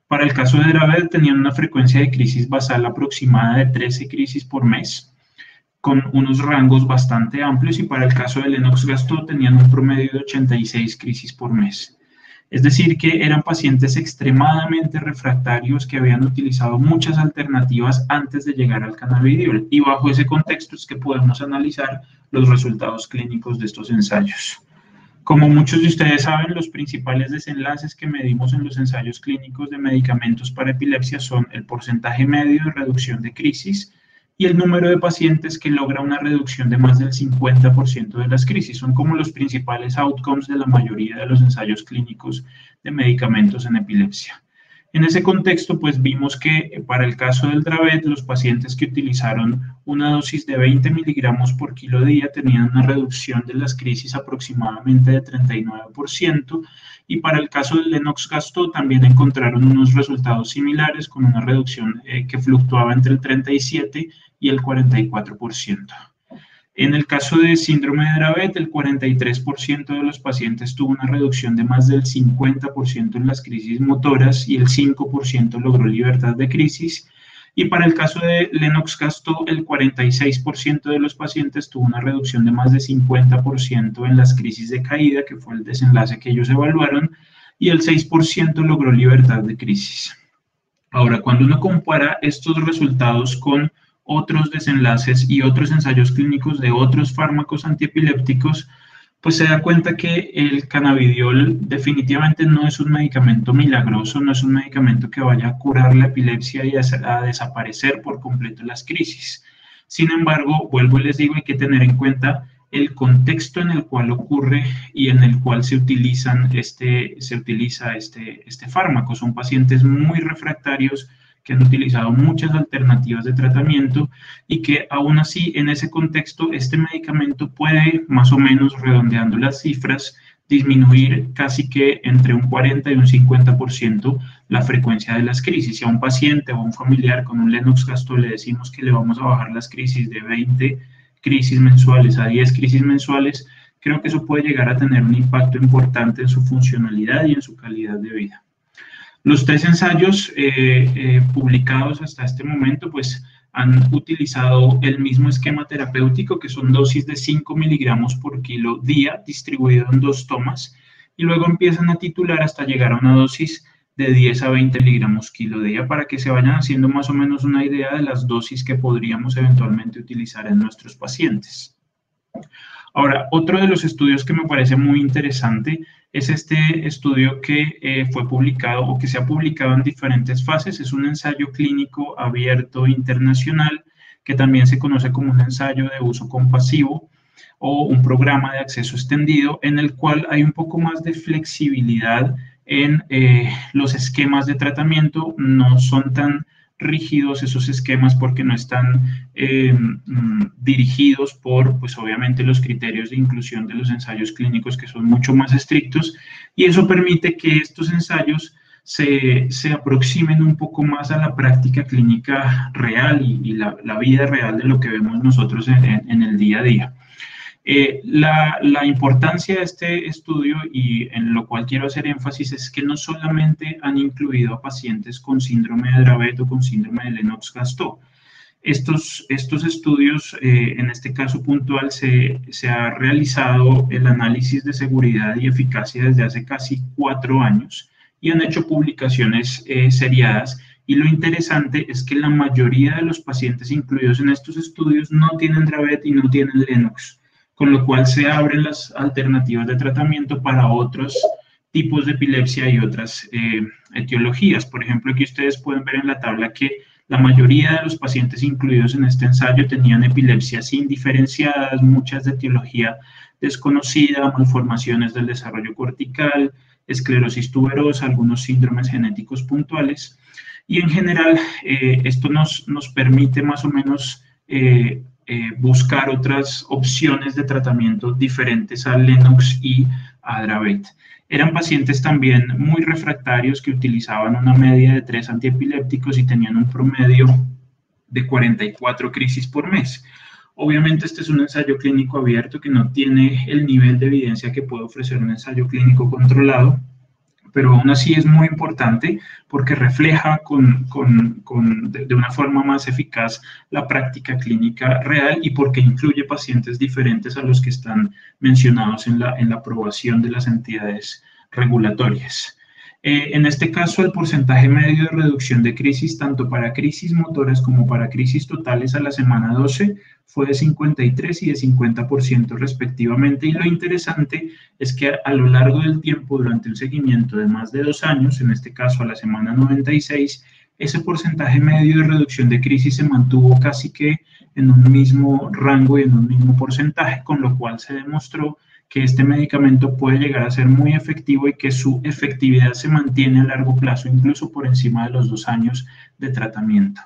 Speaker 3: Para el caso de Dravet tenían una frecuencia de crisis basal aproximada de 13 crisis por mes, con unos rangos bastante amplios, y para el caso de Lennox-Gastaut tenían un promedio de 86 crisis por mes. Es decir, que eran pacientes extremadamente refractarios que habían utilizado muchas alternativas antes de llegar al cannabidiol, y bajo ese contexto es que podemos analizar los resultados clínicos de estos ensayos. Como muchos de ustedes saben, los principales desenlaces que medimos en los ensayos clínicos de medicamentos para epilepsia son el porcentaje medio de reducción de crisis y el número de pacientes que logra una reducción de más del 50% de las crisis. Son como los principales outcomes de la mayoría de los ensayos clínicos de medicamentos en epilepsia. En ese contexto, pues vimos que para el caso del Dravet, los pacientes que utilizaron una dosis de 20 miligramos por kilo día tenían una reducción de las crisis aproximadamente de 39%, y para el caso del Lennox-Gastaut también encontraron unos resultados similares con una reducción que fluctuaba entre el 37 y el 44%. En el caso de síndrome de Dravet, el 43% de los pacientes tuvo una reducción de más del 50% en las crisis motoras y el 5% logró libertad de crisis. Y para el caso de Lennox-Gastaut, el 46% de los pacientes tuvo una reducción de más de 50% en las crisis de caída, que fue el desenlace que ellos evaluaron, y el 6% logró libertad de crisis. Ahora, cuando uno compara estos resultados con otros desenlaces y otros ensayos clínicos de otros fármacos antiepilépticos, pues se da cuenta que el cannabidiol definitivamente no es un medicamento milagroso, no es un medicamento que vaya a curar la epilepsia y a desaparecer por completo las crisis. Sin embargo, vuelvo y les digo, hay que tener en cuenta el contexto en el cual ocurre y en el cual se utiliza este fármaco. Son pacientes muy refractarios que han utilizado muchas alternativas de tratamiento y que aún así en ese contexto este medicamento puede, más o menos redondeando las cifras, disminuir casi que entre un 40 y un 50% la frecuencia de las crisis. Si a un paciente o a un familiar con un Lennox-Gastaut le decimos que le vamos a bajar las crisis de 20 crisis mensuales a 10 crisis mensuales, creo que eso puede llegar a tener un impacto importante en su funcionalidad y en su calidad de vida. Los 3 ensayos publicados hasta este momento pues han utilizado el mismo esquema terapéutico, que son dosis de 5 miligramos por kilo día, distribuido en 2 tomas, y luego empiezan a titular hasta llegar a una dosis de 10 a 20 miligramos kilo día, para que se vayan haciendo más o menos una idea de las dosis que podríamos eventualmente utilizar en nuestros pacientes. Ahora, otro de los estudios que me parece muy interesante es este estudio que fue publicado o que se ha publicado en diferentes fases. Es un ensayo clínico abierto internacional que también se conoce como un ensayo de uso compasivo o un programa de acceso extendido, en el cual hay un poco más de flexibilidad en los esquemas de tratamiento. No son tan rígidos esos esquemas porque no están dirigidos por, pues obviamente, los criterios de inclusión de los ensayos clínicos, que son mucho más estrictos, y eso permite que estos ensayos se aproximen un poco más a la práctica clínica real y la vida real de lo que vemos nosotros en el día a día. La importancia de este estudio, y en lo cual quiero hacer énfasis, es que no solamente han incluido a pacientes con síndrome de Dravet o con síndrome de Lennox-Gastaut. Estos estudios, en este caso puntual, se ha realizado el análisis de seguridad y eficacia desde hace casi 4 años y han hecho publicaciones seriadas. Y lo interesante es que la mayoría de los pacientes incluidos en estos estudios no tienen Dravet y no tienen Lennox, con lo cual se abren las alternativas de tratamiento para otros tipos de epilepsia y otras etiologías. Por ejemplo, aquí ustedes pueden ver en la tabla que la mayoría de los pacientes incluidos en este ensayo tenían epilepsias indiferenciadas, muchas de etiología desconocida, malformaciones del desarrollo cortical, esclerosis tuberosa, algunos síndromes genéticos puntuales. Y en general, esto nos permite más o menos buscar otras opciones de tratamiento diferentes al Lennox y a Dravet. Eran pacientes también muy refractarios que utilizaban una media de 3 antiepilépticos y tenían un promedio de 44 crisis por mes. Obviamente este es un ensayo clínico abierto que no tiene el nivel de evidencia que puede ofrecer un ensayo clínico controlado, pero aún así es muy importante porque refleja de una forma más eficaz la práctica clínica real y porque incluye pacientes diferentes a los que están mencionados en la aprobación de las entidades regulatorias. En este caso, el porcentaje medio de reducción de crisis, tanto para crisis motoras como para crisis totales a la semana 12, fue de 53 y de 50% respectivamente. Y lo interesante es que a lo largo del tiempo, durante un seguimiento de más de 2 años, en este caso a la semana 96, ese porcentaje medio de reducción de crisis se mantuvo casi que en un mismo rango y en un mismo porcentaje, con lo cual se demostró que este medicamento puede llegar a ser muy efectivo y que su efectividad se mantiene a largo plazo, incluso por encima de los 2 años de tratamiento.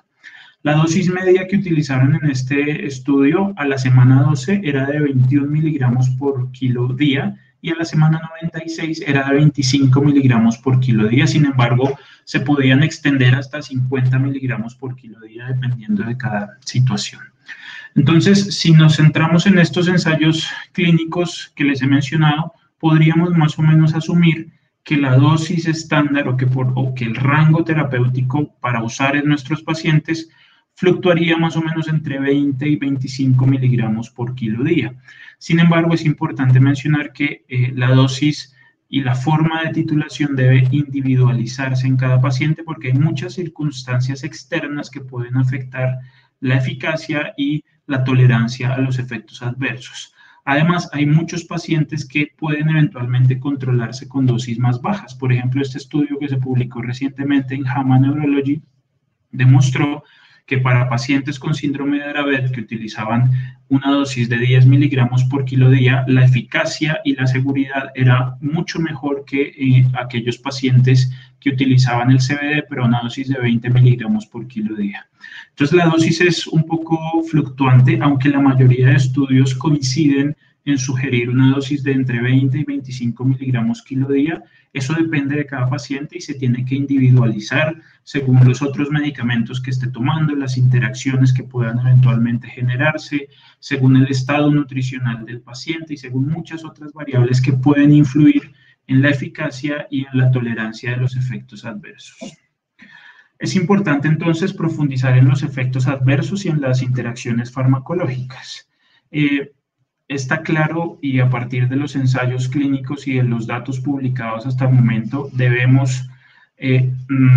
Speaker 3: La dosis media que utilizaron en este estudio a la semana 12 era de 21 miligramos por kilo día y a la semana 96 era de 25 miligramos por kilo día. Sin embargo, se podían extender hasta 50 miligramos por kilo día dependiendo de cada situación. Entonces, si nos centramos en estos ensayos clínicos que les he mencionado, podríamos más o menos asumir que la dosis estándar o que el rango terapéutico para usar en nuestros pacientes fluctuaría más o menos entre 20 y 25 miligramos por kilo día. Sin embargo, es importante mencionar que la dosis y la forma de titulación debe individualizarse en cada paciente porque hay muchas circunstancias externas que pueden afectar la eficacia y la tolerancia a los efectos adversos. Además, hay muchos pacientes que pueden eventualmente controlarse con dosis más bajas. Por ejemplo, este estudio que se publicó recientemente en JAMA Neurology demostró que para pacientes con síndrome de Dravet que utilizaban una dosis de 10 miligramos por kilo día, la eficacia y la seguridad era mucho mejor que aquellos pacientes que utilizaban el CBD, pero una dosis de 20 miligramos por kilo día. Entonces, la dosis es un poco fluctuante, aunque la mayoría de estudios coinciden en sugerir una dosis de entre 20 y 25 miligramos kilo día. Eso depende de cada paciente y se tiene que individualizar según los otros medicamentos que esté tomando, las interacciones que puedan eventualmente generarse, según el estado nutricional del paciente y según muchas otras variables que pueden influir en la eficacia y en la tolerancia de los efectos adversos. Es importante entonces profundizar en los efectos adversos y en las interacciones farmacológicas. Está claro, y a partir de los ensayos clínicos y de los datos publicados hasta el momento, debemos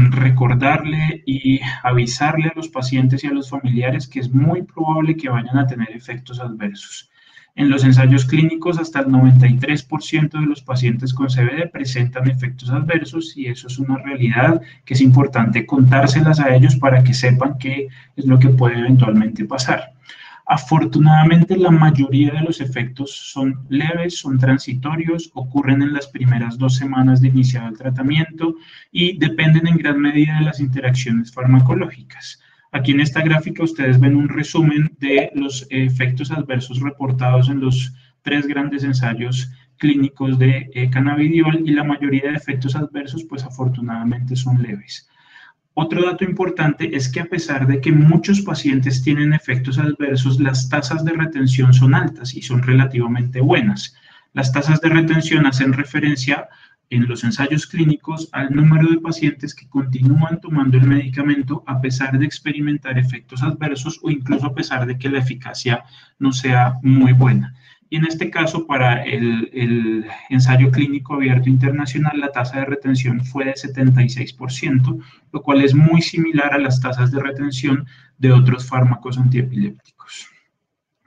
Speaker 3: recordarle y avisarle a los pacientes y a los familiares que es muy probable que vayan a tener efectos adversos. En los ensayos clínicos, hasta el 93% de los pacientes con CBD presentan efectos adversos y eso es una realidad que es importante contárselas a ellos para que sepan qué es lo que puede eventualmente pasar. Afortunadamente, la mayoría de los efectos son leves, son transitorios, ocurren en las primeras 2 semanas de iniciado el tratamiento y dependen en gran medida de las interacciones farmacológicas. Aquí en esta gráfica ustedes ven un resumen de los efectos adversos reportados en los 3 grandes ensayos clínicos de cannabidiol y la mayoría de efectos adversos, pues afortunadamente son leves. Otro dato importante es que a pesar de que muchos pacientes tienen efectos adversos, las tasas de retención son altas y son relativamente buenas. Las tasas de retención hacen referencia en los ensayos clínicos al número de pacientes que continúan tomando el medicamento a pesar de experimentar efectos adversos o incluso a pesar de que la eficacia no sea muy buena. Y en este caso, para el ensayo clínico abierto internacional, la tasa de retención fue de 76%, lo cual es muy similar a las tasas de retención de otros fármacos antiepilépticos.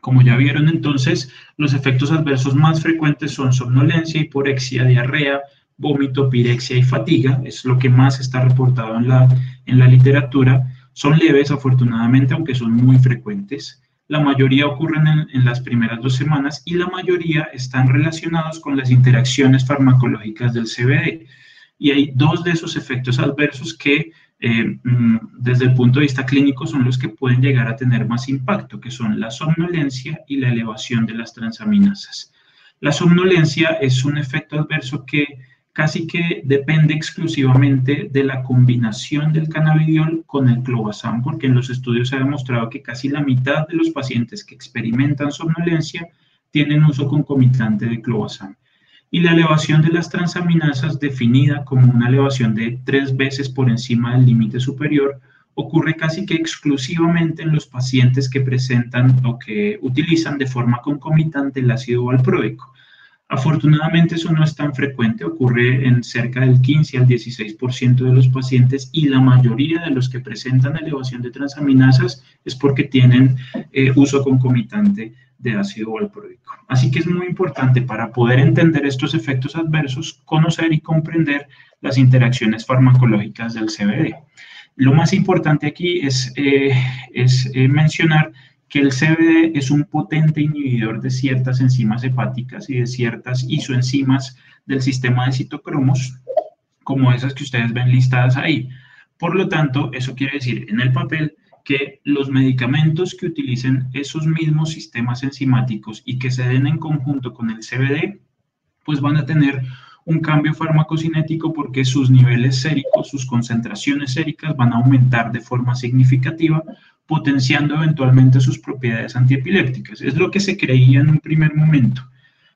Speaker 3: Como ya vieron, entonces, los efectos adversos más frecuentes son somnolencia, hiporexia, diarrea, vómito, pirexia y fatiga. Es lo que más está reportado en la literatura. Son leves, afortunadamente, aunque son muy frecuentes. La mayoría ocurren en las primeras 2 semanas y la mayoría están relacionados con las interacciones farmacológicas del CBD. Y hay 2 de esos efectos adversos que desde el punto de vista clínico son los que pueden llegar a tener más impacto, que son la somnolencia y la elevación de las transaminasas. La somnolencia es un efecto adverso que casi que depende exclusivamente de la combinación del cannabidiol con el clobazam, porque en los estudios se ha demostrado que casi la mitad de los pacientes que experimentan somnolencia tienen uso concomitante de clobazam. Y la elevación de las transaminasas, definida como una elevación de 3 veces por encima del límite superior, ocurre casi que exclusivamente en los pacientes que presentan o que utilizan de forma concomitante el ácido valproico. Afortunadamente eso no es tan frecuente, ocurre en cerca del 15 al 16% de los pacientes y la mayoría de los que presentan elevación de transaminasas es porque tienen uso concomitante de ácido valproico. Así que es muy importante para poder entender estos efectos adversos, conocer y comprender las interacciones farmacológicas del CBD. Lo más importante aquí es mencionar que el CBD es un potente inhibidor de ciertas enzimas hepáticas y de ciertas isoenzimas del sistema de citocromos, como esas que ustedes ven listadas ahí. Por lo tanto, eso quiere decir en el papel que los medicamentos que utilicen esos mismos sistemas enzimáticos y que se den en conjunto con el CBD, pues van a tener un cambio farmacocinético porque sus niveles séricos, sus concentraciones séricas van a aumentar de forma significativa, potenciando eventualmente sus propiedades antiepilépticas. Es lo que se creía en un primer momento.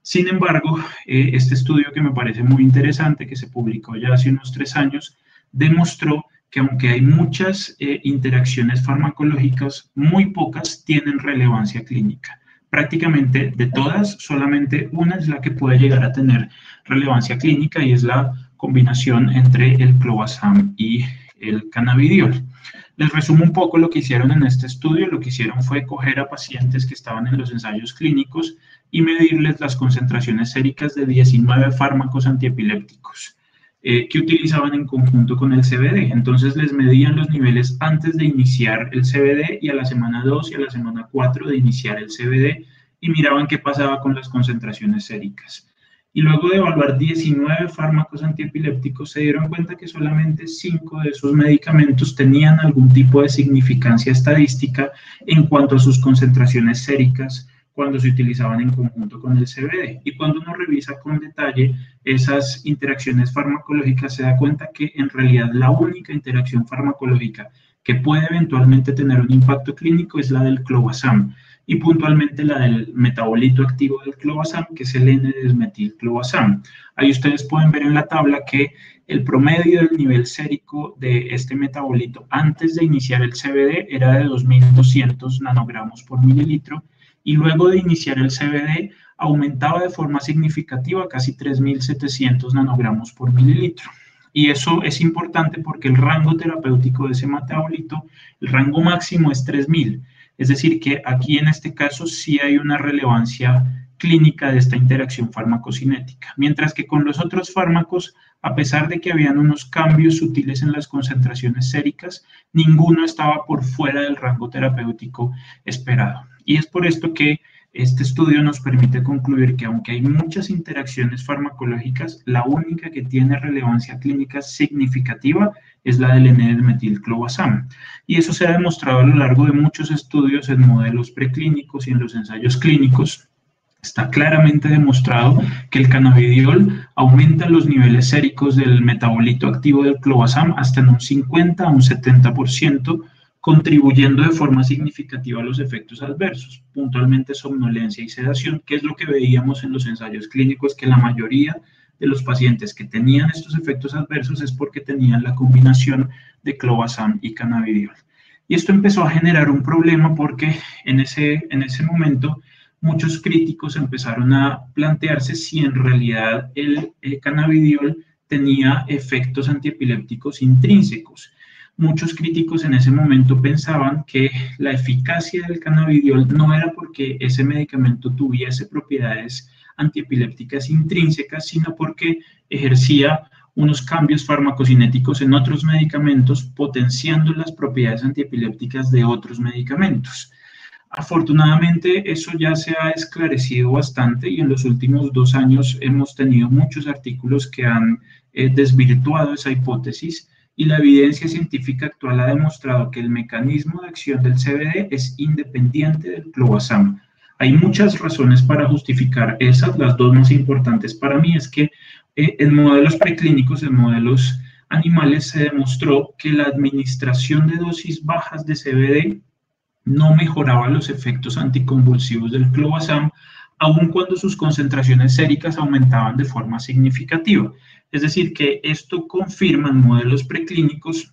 Speaker 3: Sin embargo, este estudio que me parece muy interesante, que se publicó ya hace unos 3 años, demostró que aunque hay muchas interacciones farmacológicas, muy pocas tienen relevancia clínica. Prácticamente de todas, solamente una es la que puede llegar a tener relevancia clínica y es la combinación entre el clobazam y el cannabidiol. Les resumo un poco lo que hicieron en este estudio. Lo que hicieron fue coger a pacientes que estaban en los ensayos clínicos y medirles las concentraciones séricas de 19 fármacos antiepilépticos. que utilizaban en conjunto con el CBD. Entonces les medían los niveles antes de iniciar el CBD y a la semana 2 y a la semana 4 de iniciar el CBD y miraban qué pasaba con las concentraciones séricas. Y luego de evaluar 19 fármacos antiepilépticos se dieron cuenta que solamente 5 de esos medicamentos tenían algún tipo de significancia estadística en cuanto a sus concentraciones séricas cuando se utilizaban en conjunto con el CBD. Y cuando uno revisa con detalle esas interacciones farmacológicas, se da cuenta que en realidad la única interacción farmacológica que puede eventualmente tener un impacto clínico es la del clobazam, y puntualmente la del metabolito activo del clobazam, que es el N-desmetilclobazam. Ahí ustedes pueden ver en la tabla que el promedio del nivel sérico de este metabolito antes de iniciar el CBD era de 2.200 nanogramos por mililitro, y luego de iniciar el CBD aumentaba de forma significativa, casi 3.700 nanogramos por mililitro. Y eso es importante porque el rango terapéutico de ese metabolito, el rango máximo es 3.000. Es decir, que aquí en este caso sí hay una relevancia clínica de esta interacción farmacocinética. Mientras que con los otros fármacos, a pesar de que habían unos cambios sutiles en las concentraciones séricas, ninguno estaba por fuera del rango terapéutico esperado. Y es por esto que este estudio nos permite concluir que aunque hay muchas interacciones farmacológicas, la única que tiene relevancia clínica significativa es la del N-desmetilclobazam. Y eso se ha demostrado a lo largo de muchos estudios en modelos preclínicos y en los ensayos clínicos. Está claramente demostrado que el cannabidiol aumenta los niveles séricos del metabolito activo del clobazam hasta en un 50 a un 70%, contribuyendo de forma significativa a los efectos adversos, puntualmente somnolencia y sedación, que es lo que veíamos en los ensayos clínicos, que la mayoría de los pacientes que tenían estos efectos adversos es porque tenían la combinación de clobazam y cannabidiol. Y esto empezó a generar un problema porque en ese momento muchos críticos empezaron a plantearse si en realidad el cannabidiol tenía efectos antiepilépticos intrínsecos. Muchos críticos en ese momento pensaban que la eficacia del cannabidiol no era porque ese medicamento tuviese propiedades antiepilépticas intrínsecas, sino porque ejercía unos cambios farmacocinéticos en otros medicamentos, potenciando las propiedades antiepilépticas de otros medicamentos. Afortunadamente, eso ya se ha esclarecido bastante y en los últimos 2 años hemos tenido muchos artículos que han desvirtuado esa hipótesis. Y la evidencia científica actual ha demostrado que el mecanismo de acción del CBD es independiente del clobazam. Hay muchas razones para justificar esas. Las dos más importantes para mí es que en modelos preclínicos, en modelos animales, se demostró que la administración de dosis bajas de CBD no mejoraba los efectos anticonvulsivos del clobazam, aun cuando sus concentraciones séricas aumentaban de forma significativa. Es decir, que esto confirma en modelos preclínicos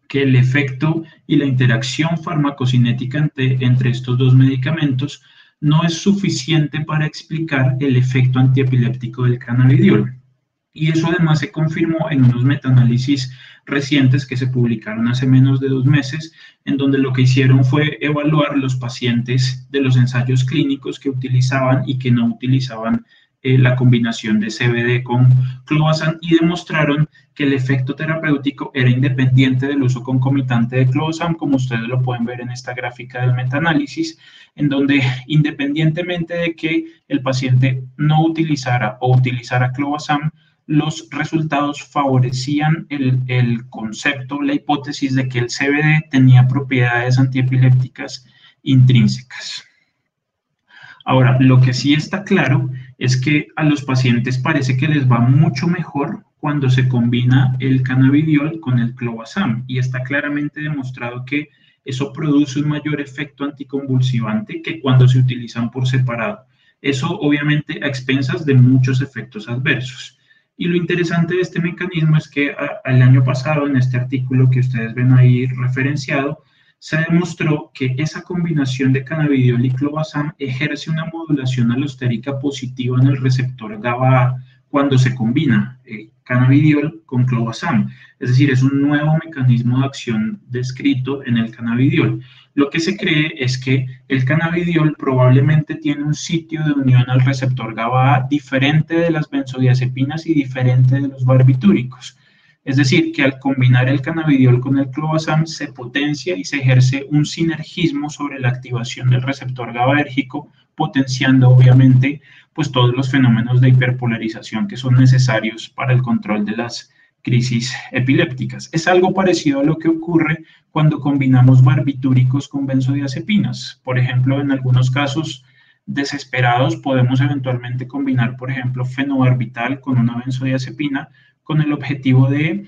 Speaker 3: que el efecto y la interacción farmacocinética entre estos dos medicamentos no es suficiente para explicar el efecto antiepiléptico del cannabidiol. Y eso además se confirmó en unos metaanálisis recientes que se publicaron hace menos de 2 meses, en donde lo que hicieron fue evaluar los pacientes de los ensayos clínicos que utilizaban y que no utilizaban la combinación de CBD con clobazam y demostraron que el efecto terapéutico era independiente del uso concomitante de clobazam, como ustedes lo pueden ver en esta gráfica del metaanálisis, en donde independientemente de que el paciente no utilizara o utilizara clobazam, los resultados favorecían el concepto, la hipótesis de que el CBD tenía propiedades antiepilépticas intrínsecas. Ahora, lo que sí está claro es que a los pacientes parece que les va mucho mejor cuando se combina el cannabidiol con el clobazam, y está claramente demostrado que eso produce un mayor efecto anticonvulsivante que cuando se utilizan por separado. Eso obviamente a expensas de muchos efectos adversos. Y lo interesante de este mecanismo es que el año pasado, en este artículo que ustedes ven ahí referenciado, se demostró que esa combinación de cannabidiol y clobazam ejerce una modulación alostérica positiva en el receptor GABA cuando se combina cannabidiol con clobazam. Es decir, es un nuevo mecanismo de acción descrito en el cannabidiol. Lo que se cree es que el cannabidiol probablemente tiene un sitio de unión al receptor GABA-A diferente de las benzodiazepinas y diferente de los barbitúricos. Es decir, que al combinar el cannabidiol con el clobazam se potencia y se ejerce un sinergismo sobre la activación del receptor GABAérgico, potenciando obviamente pues todos los fenómenos de hiperpolarización que son necesarios para el control de las crisis epilépticas. Es algo parecido a lo que ocurre cuando combinamos barbitúricos con benzodiazepinas. Por ejemplo, en algunos casos desesperados podemos eventualmente combinar, por ejemplo, fenobarbital con una benzodiazepina con el objetivo de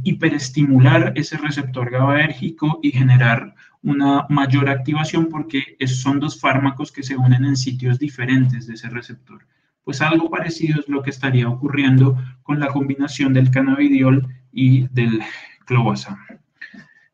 Speaker 3: hiperestimular ese receptor GABAérgico y generar una mayor activación porque son dos fármacos que se unen en sitios diferentes de ese receptor. Pues algo parecido es lo que estaría ocurriendo con la combinación del cannabidiol y del clobazam.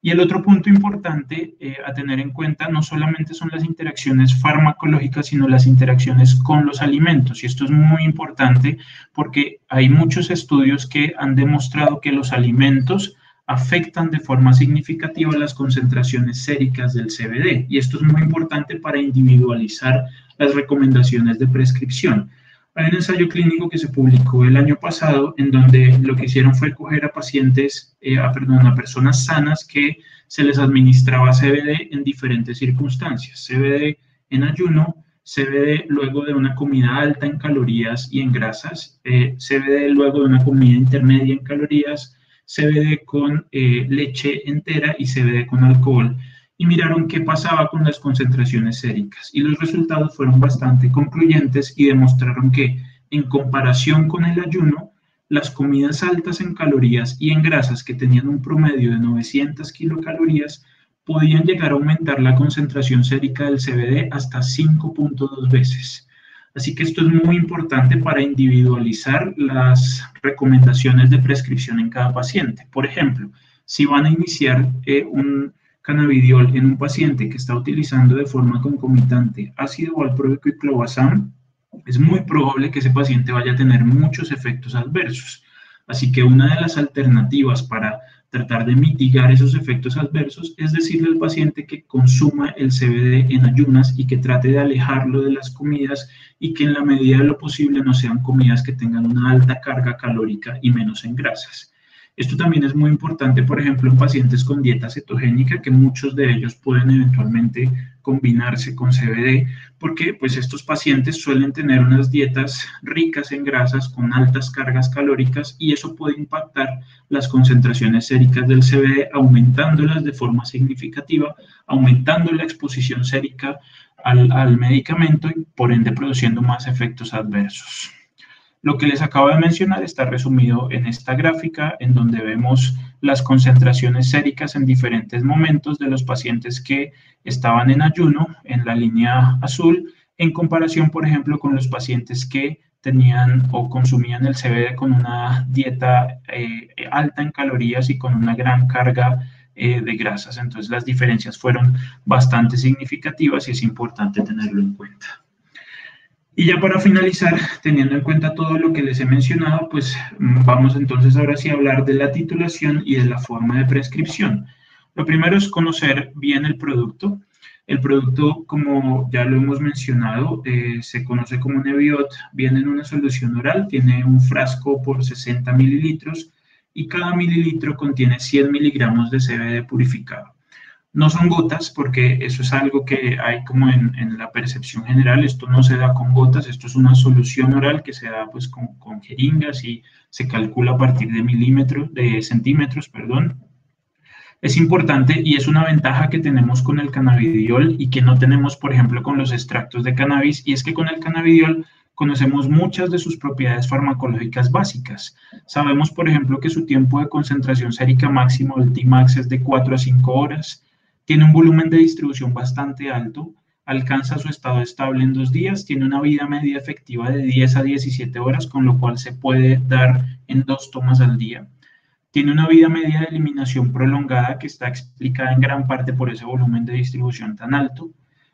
Speaker 3: Y el otro punto importante a tener en cuenta no solamente son las interacciones farmacológicas, sino las interacciones con los alimentos. Y esto es muy importante porque hay muchos estudios que han demostrado que los alimentos afectan de forma significativa las concentraciones séricas del CBD. Y esto es muy importante para individualizar las recomendaciones de prescripción. Hay un ensayo clínico que se publicó el año pasado en donde lo que hicieron fue coger a pacientes, a personas sanas que se les administraba CBD en diferentes circunstancias. CBD en ayuno, CBD luego de una comida alta en calorías y en grasas, CBD luego de una comida intermedia en calorías, CBD con leche entera y CBD con alcohol. Y miraron qué pasaba con las concentraciones séricas. Y los resultados fueron bastante concluyentes y demostraron que, en comparación con el ayuno, las comidas altas en calorías y en grasas que tenían un promedio de 900 kilocalorías podían llegar a aumentar la concentración sérica del CBD hasta 5.2 veces. Así que esto es muy importante para individualizar las recomendaciones de prescripción en cada paciente. Por ejemplo, si van a iniciar un cannabidiol en un paciente que está utilizando de forma concomitante ácido valproico y clobazam, es muy probable que ese paciente vaya a tener muchos efectos adversos. Así que una de las alternativas para tratar de mitigar esos efectos adversos es decirle al paciente que consuma el CBD en ayunas y que trate de alejarlo de las comidas y que en la medida de lo posible no sean comidas que tengan una alta carga calórica y menos en grasas. Esto también es muy importante, por ejemplo, en pacientes con dieta cetogénica, que muchos de ellos pueden eventualmente combinarse con CBD, porque pues estos pacientes suelen tener unas dietas ricas en grasas con altas cargas calóricas y eso puede impactar las concentraciones séricas del CBD, aumentándolas de forma significativa, aumentando la exposición sérica al medicamento y por ende produciendo más efectos adversos. Lo que les acabo de mencionar está resumido en esta gráfica, en donde vemos las concentraciones séricas en diferentes momentos de los pacientes que estaban en ayuno, en la línea azul, en comparación, por ejemplo, con los pacientes que tenían o consumían el CBD con una dieta alta en calorías y con una gran carga de grasas. Entonces, las diferencias fueron bastante significativas y es importante tenerlo en cuenta. Y ya para finalizar, teniendo en cuenta todo lo que les he mencionado, pues vamos entonces ahora sí a hablar de la titulación y de la forma de prescripción. Lo primero es conocer bien el producto. El producto, como ya lo hemos mencionado, se conoce como Neviot, viene en una solución oral, tiene un frasco por 60 mililitros y cada mililitro contiene 100 miligramos de CBD purificado. No son gotas porque eso es algo que hay como en la percepción general, esto no se da con gotas, esto es una solución oral que se da pues con jeringas y se calcula a partir de centímetros, perdón. Es importante y es una ventaja que tenemos con el cannabidiol y que no tenemos, por ejemplo, con los extractos de cannabis, y es que con el cannabidiol conocemos muchas de sus propiedades farmacológicas básicas. Sabemos, por ejemplo, que su tiempo de concentración sérica máximo del Tmax es de 4 a 5 horas, tiene un volumen de distribución bastante alto, alcanza su estado estable en 2 días, tiene una vida media efectiva de 10 a 17 horas, con lo cual se puede dar en 2 tomas al día. Tiene una vida media de eliminación prolongada que está explicada en gran parte por ese volumen de distribución tan alto.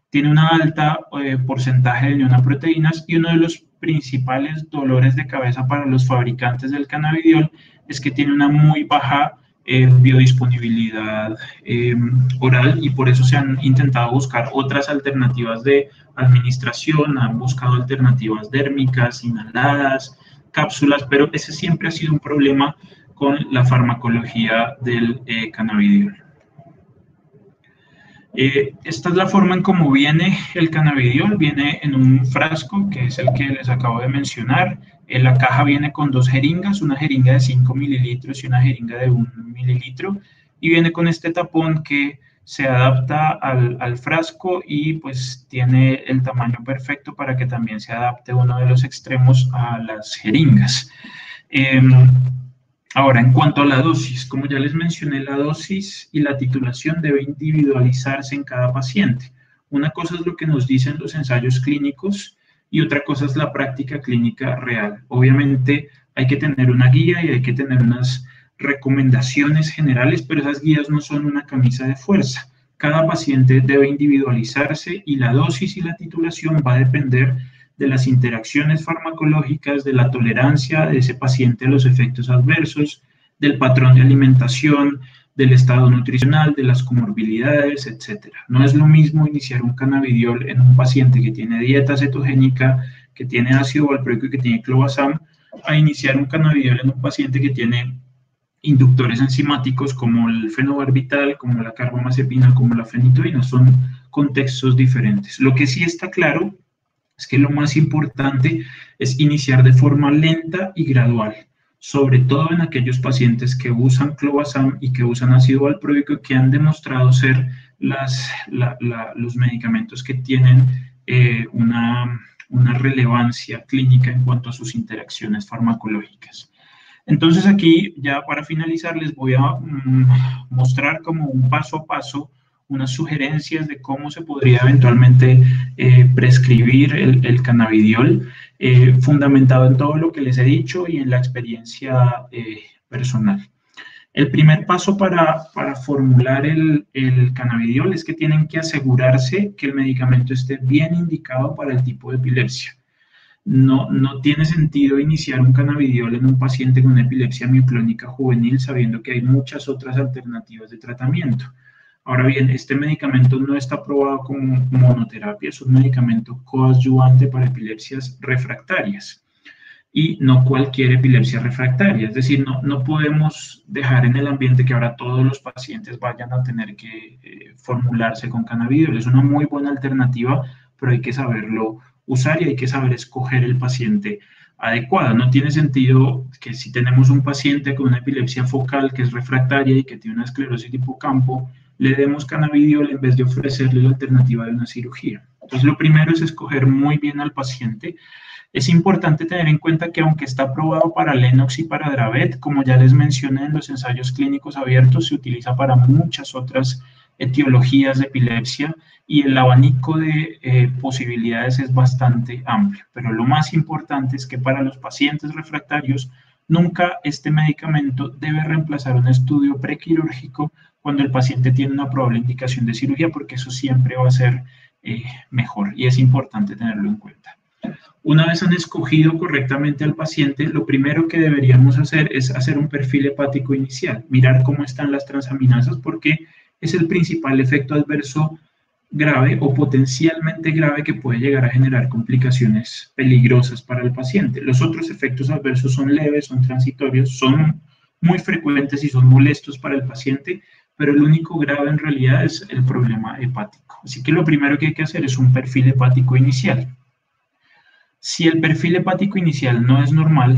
Speaker 3: Tiene una alta porcentaje de ionaproteínas y uno de los principales dolores de cabeza para los fabricantes del cannabidiol es que tiene una muy baja biodisponibilidad oral, y por eso se han intentado buscar otras alternativas de administración, han buscado alternativas dérmicas, inhaladas, cápsulas, pero ese siempre ha sido un problema con la farmacología del cannabidiol. Esta es la forma en cómo viene el cannabidiol. Viene en un frasco, que es el que les acabo de mencionar. La caja viene con 2 jeringas, una jeringa de 5 mililitros y una jeringa de 1 mililitro. Y viene con este tapón que se adapta al frasco y pues tiene el tamaño perfecto para que también se adapte uno de los extremos a las jeringas. Ahora, en cuanto a la dosis, como ya les mencioné, la dosis y la titulación debe individualizarse en cada paciente. Una cosa es lo que nos dicen los ensayos clínicos y otra cosa es la práctica clínica real. Obviamente hay que tener una guía y hay que tener unas recomendaciones generales, pero esas guías no son una camisa de fuerza. Cada paciente debe individualizarse y la dosis y la titulación va a depender de las interacciones farmacológicas, de la tolerancia de ese paciente a los efectos adversos, del patrón de alimentación, del estado nutricional, de las comorbilidades, etc. No es lo mismo iniciar un cannabidiol en un paciente que tiene dieta cetogénica, que tiene ácido valproico y que tiene clobazam, a iniciar un cannabidiol en un paciente que tiene inductores enzimáticos como el fenobarbital, como la carbamazepina, como la fenitoína. Son contextos diferentes. Lo que sí está claro es que lo más importante es iniciar de forma lenta y gradual, sobre todo en aquellos pacientes que usan clobazam y que usan ácido valproico, que han demostrado ser los medicamentos que tienen una relevancia clínica en cuanto a sus interacciones farmacológicas. Entonces aquí, ya para finalizar, les voy a mostrar como un paso a paso unas sugerencias de cómo se podría eventualmente prescribir el cannabidiol, fundamentado en todo lo que les he dicho y en la experiencia personal. El primer paso para formular el cannabidiol es que tienen que asegurarse que el medicamento esté bien indicado para el tipo de epilepsia. No tiene sentido iniciar un cannabidiol en un paciente con epilepsia mioclónica juvenil sabiendo que hay muchas otras alternativas de tratamiento. Ahora bien, este medicamento no está aprobado como monoterapia, es un medicamento coadyuvante para epilepsias refractarias y no cualquier epilepsia refractaria. Es decir, no podemos dejar en el ambiente que ahora todos los pacientes vayan a tener que formularse con cannabidiol. Es una muy buena alternativa, pero hay que saberlo usar y hay que saber escoger el paciente adecuado. No tiene sentido que si tenemos un paciente con una epilepsia focal que es refractaria y que tiene una esclerosis de hipocampo, le demos cannabidiol en vez de ofrecerle la alternativa de una cirugía. Entonces, lo primero es escoger muy bien al paciente. Es importante tener en cuenta que aunque está aprobado para Lennox y para Dravet, como ya les mencioné en los ensayos clínicos abiertos, se utiliza para muchas otras etiologías de epilepsia y el abanico de posibilidades es bastante amplio. Pero lo más importante es que para los pacientes refractarios, nunca este medicamento debe reemplazar un estudio prequirúrgico cuando el paciente tiene una probable indicación de cirugía, porque eso siempre va a ser mejor y es importante tenerlo en cuenta. Una vez han escogido correctamente al paciente, lo primero que deberíamos hacer es hacer un perfil hepático inicial, mirar cómo están las transaminasas, porque es el principal efecto adverso grave o potencialmente grave que puede llegar a generar complicaciones peligrosas para el paciente. Los otros efectos adversos son leves, son transitorios, son muy frecuentes y son molestos para el paciente, pero el único grave en realidad es el problema hepático. Así que lo primero que hay que hacer es un perfil hepático inicial. Si el perfil hepático inicial no es normal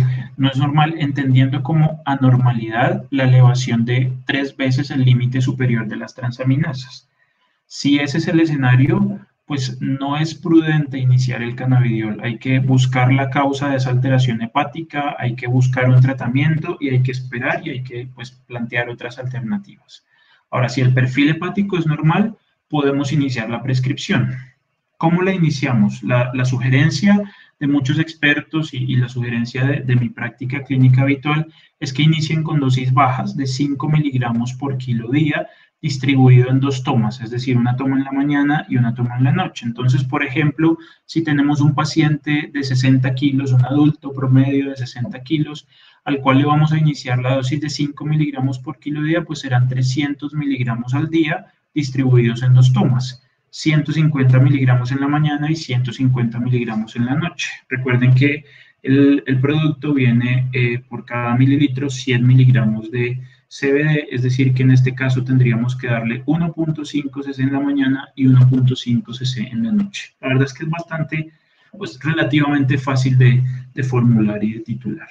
Speaker 3: entendiendo como anormalidad la elevación de 3 veces el límite superior de las transaminasas. Si ese es el escenario, pues no es prudente iniciar el cannabidiol. Hay que buscar la causa de esa alteración hepática, hay que buscar un tratamiento y hay que esperar y hay que plantear otras alternativas. Ahora, si el perfil hepático es normal, podemos iniciar la prescripción. ¿Cómo la iniciamos? La sugerencia de muchos expertos y la sugerencia de mi práctica clínica habitual es que inicien con dosis bajas de 5 miligramos por kilo día, distribuido en 2 tomas, es decir, una toma en la mañana y una toma en la noche. Entonces, por ejemplo, si tenemos un paciente de 60 kilos, un adulto promedio de 60 kilos, al cual le vamos a iniciar la dosis de 5 miligramos por kilo día, pues serán 300 miligramos al día, distribuidos en 2 tomas. 150 miligramos en la mañana y 150 miligramos en la noche. Recuerden que el producto viene por cada mililitro 100 miligramos de CBD, es decir, que en este caso tendríamos que darle 1.5 cc en la mañana y 1.5 cc en la noche. La verdad es que es bastante, pues relativamente fácil de formular y de titular.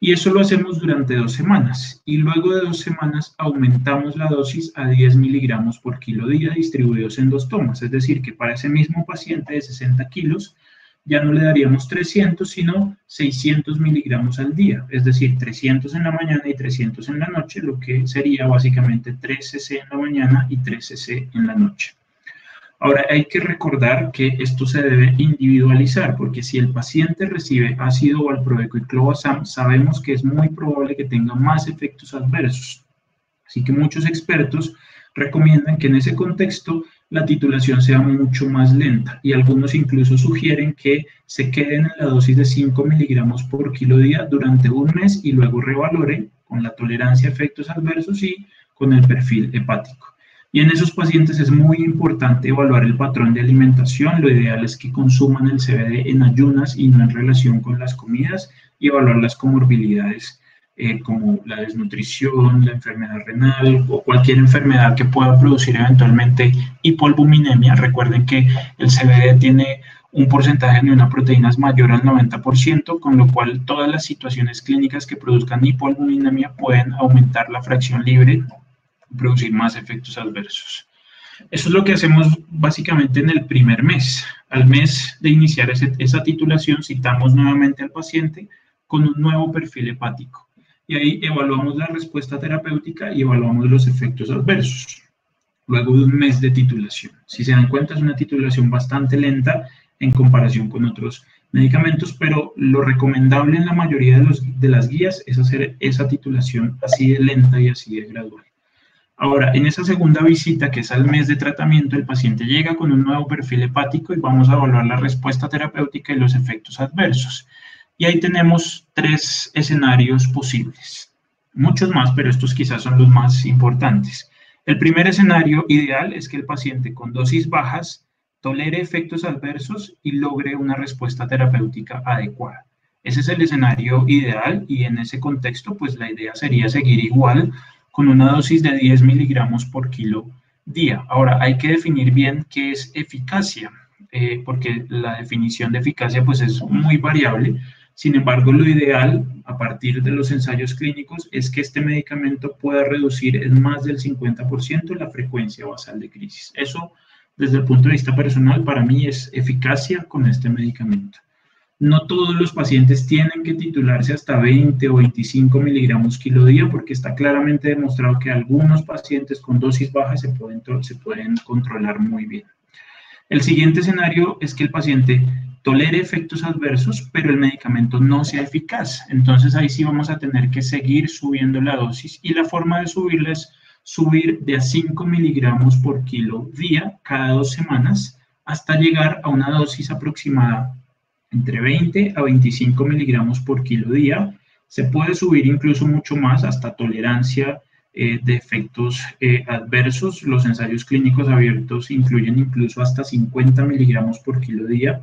Speaker 3: Y eso lo hacemos durante 2 semanas. Y luego de 2 semanas aumentamos la dosis a 10 miligramos por kilo día distribuidos en 2 tomas. Es decir, que para ese mismo paciente de 60 kilos ya no le daríamos 300, sino 600 miligramos al día. Es decir, 300 en la mañana y 300 en la noche, lo que sería básicamente 3 cc en la mañana y 3 cc en la noche. Ahora, hay que recordar que esto se debe individualizar, porque si el paciente recibe ácido valproico y clobazam, sabemos que es muy probable que tenga más efectos adversos. Así que muchos expertos recomiendan que en ese contexto la titulación sea mucho más lenta, y algunos incluso sugieren que se queden en la dosis de 5 miligramos por kilo día durante 1 mes y luego revaloren con la tolerancia a efectos adversos y con el perfil hepático. Y en esos pacientes es muy importante evaluar el patrón de alimentación. Lo ideal es que consuman el CBD en ayunas y no en relación con las comidas, y evaluar las comorbilidades como la desnutrición, la enfermedad renal o cualquier enfermedad que pueda producir eventualmente hipoalbuminemia. Recuerden que el CBD tiene un porcentaje de una proteínas mayor al 90%, con lo cual todas las situaciones clínicas que produzcan hipoalbuminemia pueden aumentar la fracción libre, producir más efectos adversos. Eso es lo que hacemos básicamente en el primer mes. Al mes de iniciar esa titulación, citamos nuevamente al paciente con un nuevo perfil hepático. Y ahí evaluamos la respuesta terapéutica y evaluamos los efectos adversos. Luego de 1 mes de titulación. Si se dan cuenta, es una titulación bastante lenta en comparación con otros medicamentos, pero lo recomendable en la mayoría de las guías es hacer esa titulación así de lenta y así de gradual. Ahora, en esa segunda visita, que es al mes de tratamiento, el paciente llega con un nuevo perfil hepático y vamos a evaluar la respuesta terapéutica y los efectos adversos. Y ahí tenemos 3 escenarios posibles. Muchos más, pero estos quizás son los más importantes. El primer escenario ideal es que el paciente con dosis bajas tolere efectos adversos y logre una respuesta terapéutica adecuada. Ese es el escenario ideal, y en ese contexto, pues la idea sería seguir igual con una dosis de 10 miligramos por kilo día. Ahora, hay que definir bien qué es eficacia, porque la definición de eficacia pues es muy variable. Sin embargo, lo ideal, a partir de los ensayos clínicos, es que este medicamento pueda reducir en más del 50% la frecuencia basal de crisis. Eso, desde el punto de vista personal, para mí es eficacia con este medicamento. No todos los pacientes tienen que titularse hasta 20 o 25 miligramos kilo día, porque está claramente demostrado que algunos pacientes con dosis bajas se pueden controlar muy bien. El siguiente escenario es que el paciente tolere efectos adversos, pero el medicamento no sea eficaz. Entonces ahí sí vamos a tener que seguir subiendo la dosis, y la forma de subirla es subir de a 5 miligramos por kilo día cada 2 semanas hasta llegar a una dosis aproximada entre 20 a 25 miligramos por kilo día. Se puede subir incluso mucho más hasta tolerancia de efectos adversos. Los ensayos clínicos abiertos incluyen incluso hasta 50 miligramos por kilo día.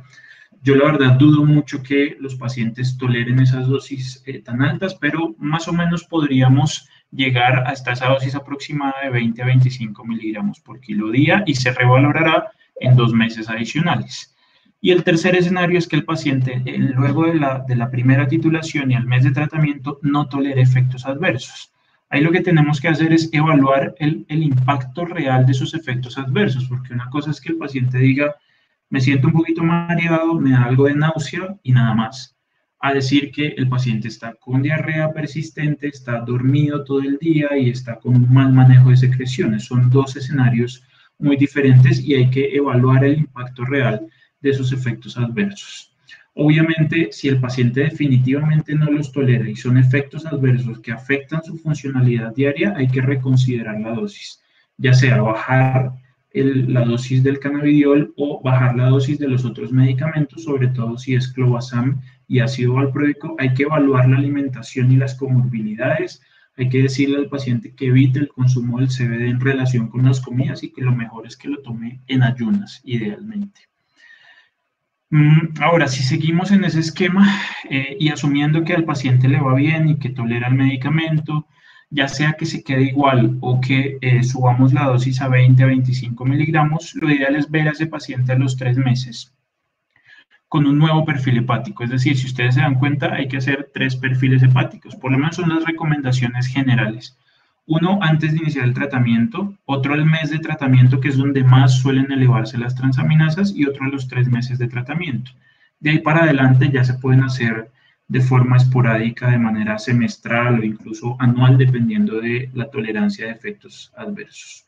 Speaker 3: Yo la verdad dudo mucho que los pacientes toleren esas dosis tan altas, pero más o menos podríamos llegar hasta esa dosis aproximada de 20 a 25 miligramos por kilo día, y se revalorará en 2 meses adicionales. Y el tercer escenario es que el paciente, luego de la primera titulación y al mes de tratamiento, no tolere efectos adversos. Ahí lo que tenemos que hacer es evaluar el impacto real de esos efectos adversos, porque una cosa es que el paciente diga, me siento un poquito mareado, me da algo de náusea y nada más, a decir que el paciente está con diarrea persistente, está dormido todo el día y está con un mal manejo de secreciones. Son 2 escenarios muy diferentes, y hay que evaluar el impacto real de sus efectos adversos. Obviamente, si el paciente definitivamente no los tolera y son efectos adversos que afectan su funcionalidad diaria, hay que reconsiderar la dosis, ya sea bajar la dosis del cannabidiol o bajar la dosis de los otros medicamentos, sobre todo si es clobazam y ácido valproico. Hay que evaluar la alimentación y las comorbilidades. Hay que decirle al paciente que evite el consumo del CBD en relación con las comidas y que lo mejor es que lo tome en ayunas, idealmente. Ahora, si seguimos en ese esquema y asumiendo que al paciente le va bien y que tolera el medicamento, ya sea que se quede igual o que subamos la dosis a 20 a 25 miligramos, lo ideal es ver a ese paciente a los 3 meses con un nuevo perfil hepático. Es decir, si ustedes se dan cuenta, hay que hacer 3 perfiles hepáticos. Por lo menos son las recomendaciones generales. Uno antes de iniciar el tratamiento, otro al mes de tratamiento, que es donde más suelen elevarse las transaminasas, y otro a los 3 meses de tratamiento. De ahí para adelante ya se pueden hacer de forma esporádica, de manera semestral o incluso anual, dependiendo de la tolerancia de efectos adversos.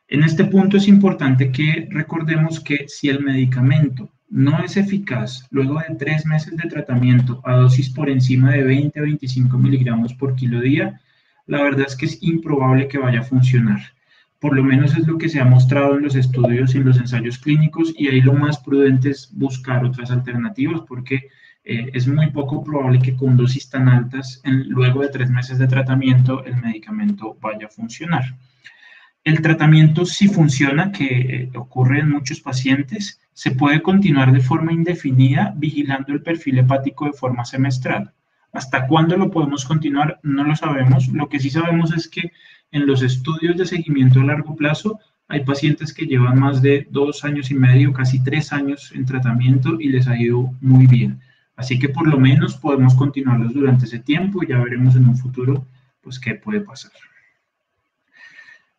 Speaker 3: En este punto es importante que recordemos que si el medicamento no es eficaz luego de 3 meses de tratamiento a dosis por encima de 20 a 25 miligramos por kilo día, la verdad es que es improbable que vaya a funcionar. Por lo menos es lo que se ha mostrado en los estudios y en los ensayos clínicos, y ahí lo más prudente es buscar otras alternativas, porque es muy poco probable que con dosis tan altas, luego de 3 meses de tratamiento, el medicamento vaya a funcionar. El tratamiento, si funciona, que ocurre en muchos pacientes, se puede continuar de forma indefinida vigilando el perfil hepático de forma semestral. ¿Hasta cuándo lo podemos continuar? No lo sabemos. Lo que sí sabemos es que en los estudios de seguimiento a largo plazo hay pacientes que llevan más de 2 años y medio, casi 3 años en tratamiento y les ha ido muy bien. Así que por lo menos podemos continuarlos durante ese tiempo y ya veremos en un futuro pues qué puede pasar.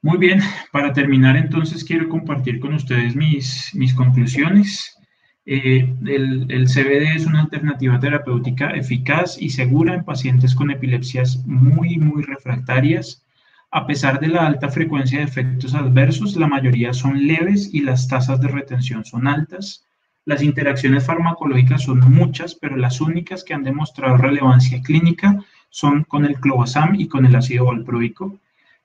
Speaker 3: Muy bien, para terminar entonces quiero compartir con ustedes mis conclusiones. El CBD es una alternativa terapéutica eficaz y segura en pacientes con epilepsias muy refractarias. A pesar de la alta frecuencia de efectos adversos, la mayoría son leves y las tasas de retención son altas. Las interacciones farmacológicas son muchas, pero las únicas que han demostrado relevancia clínica son con el clobazam y con el ácido valproico.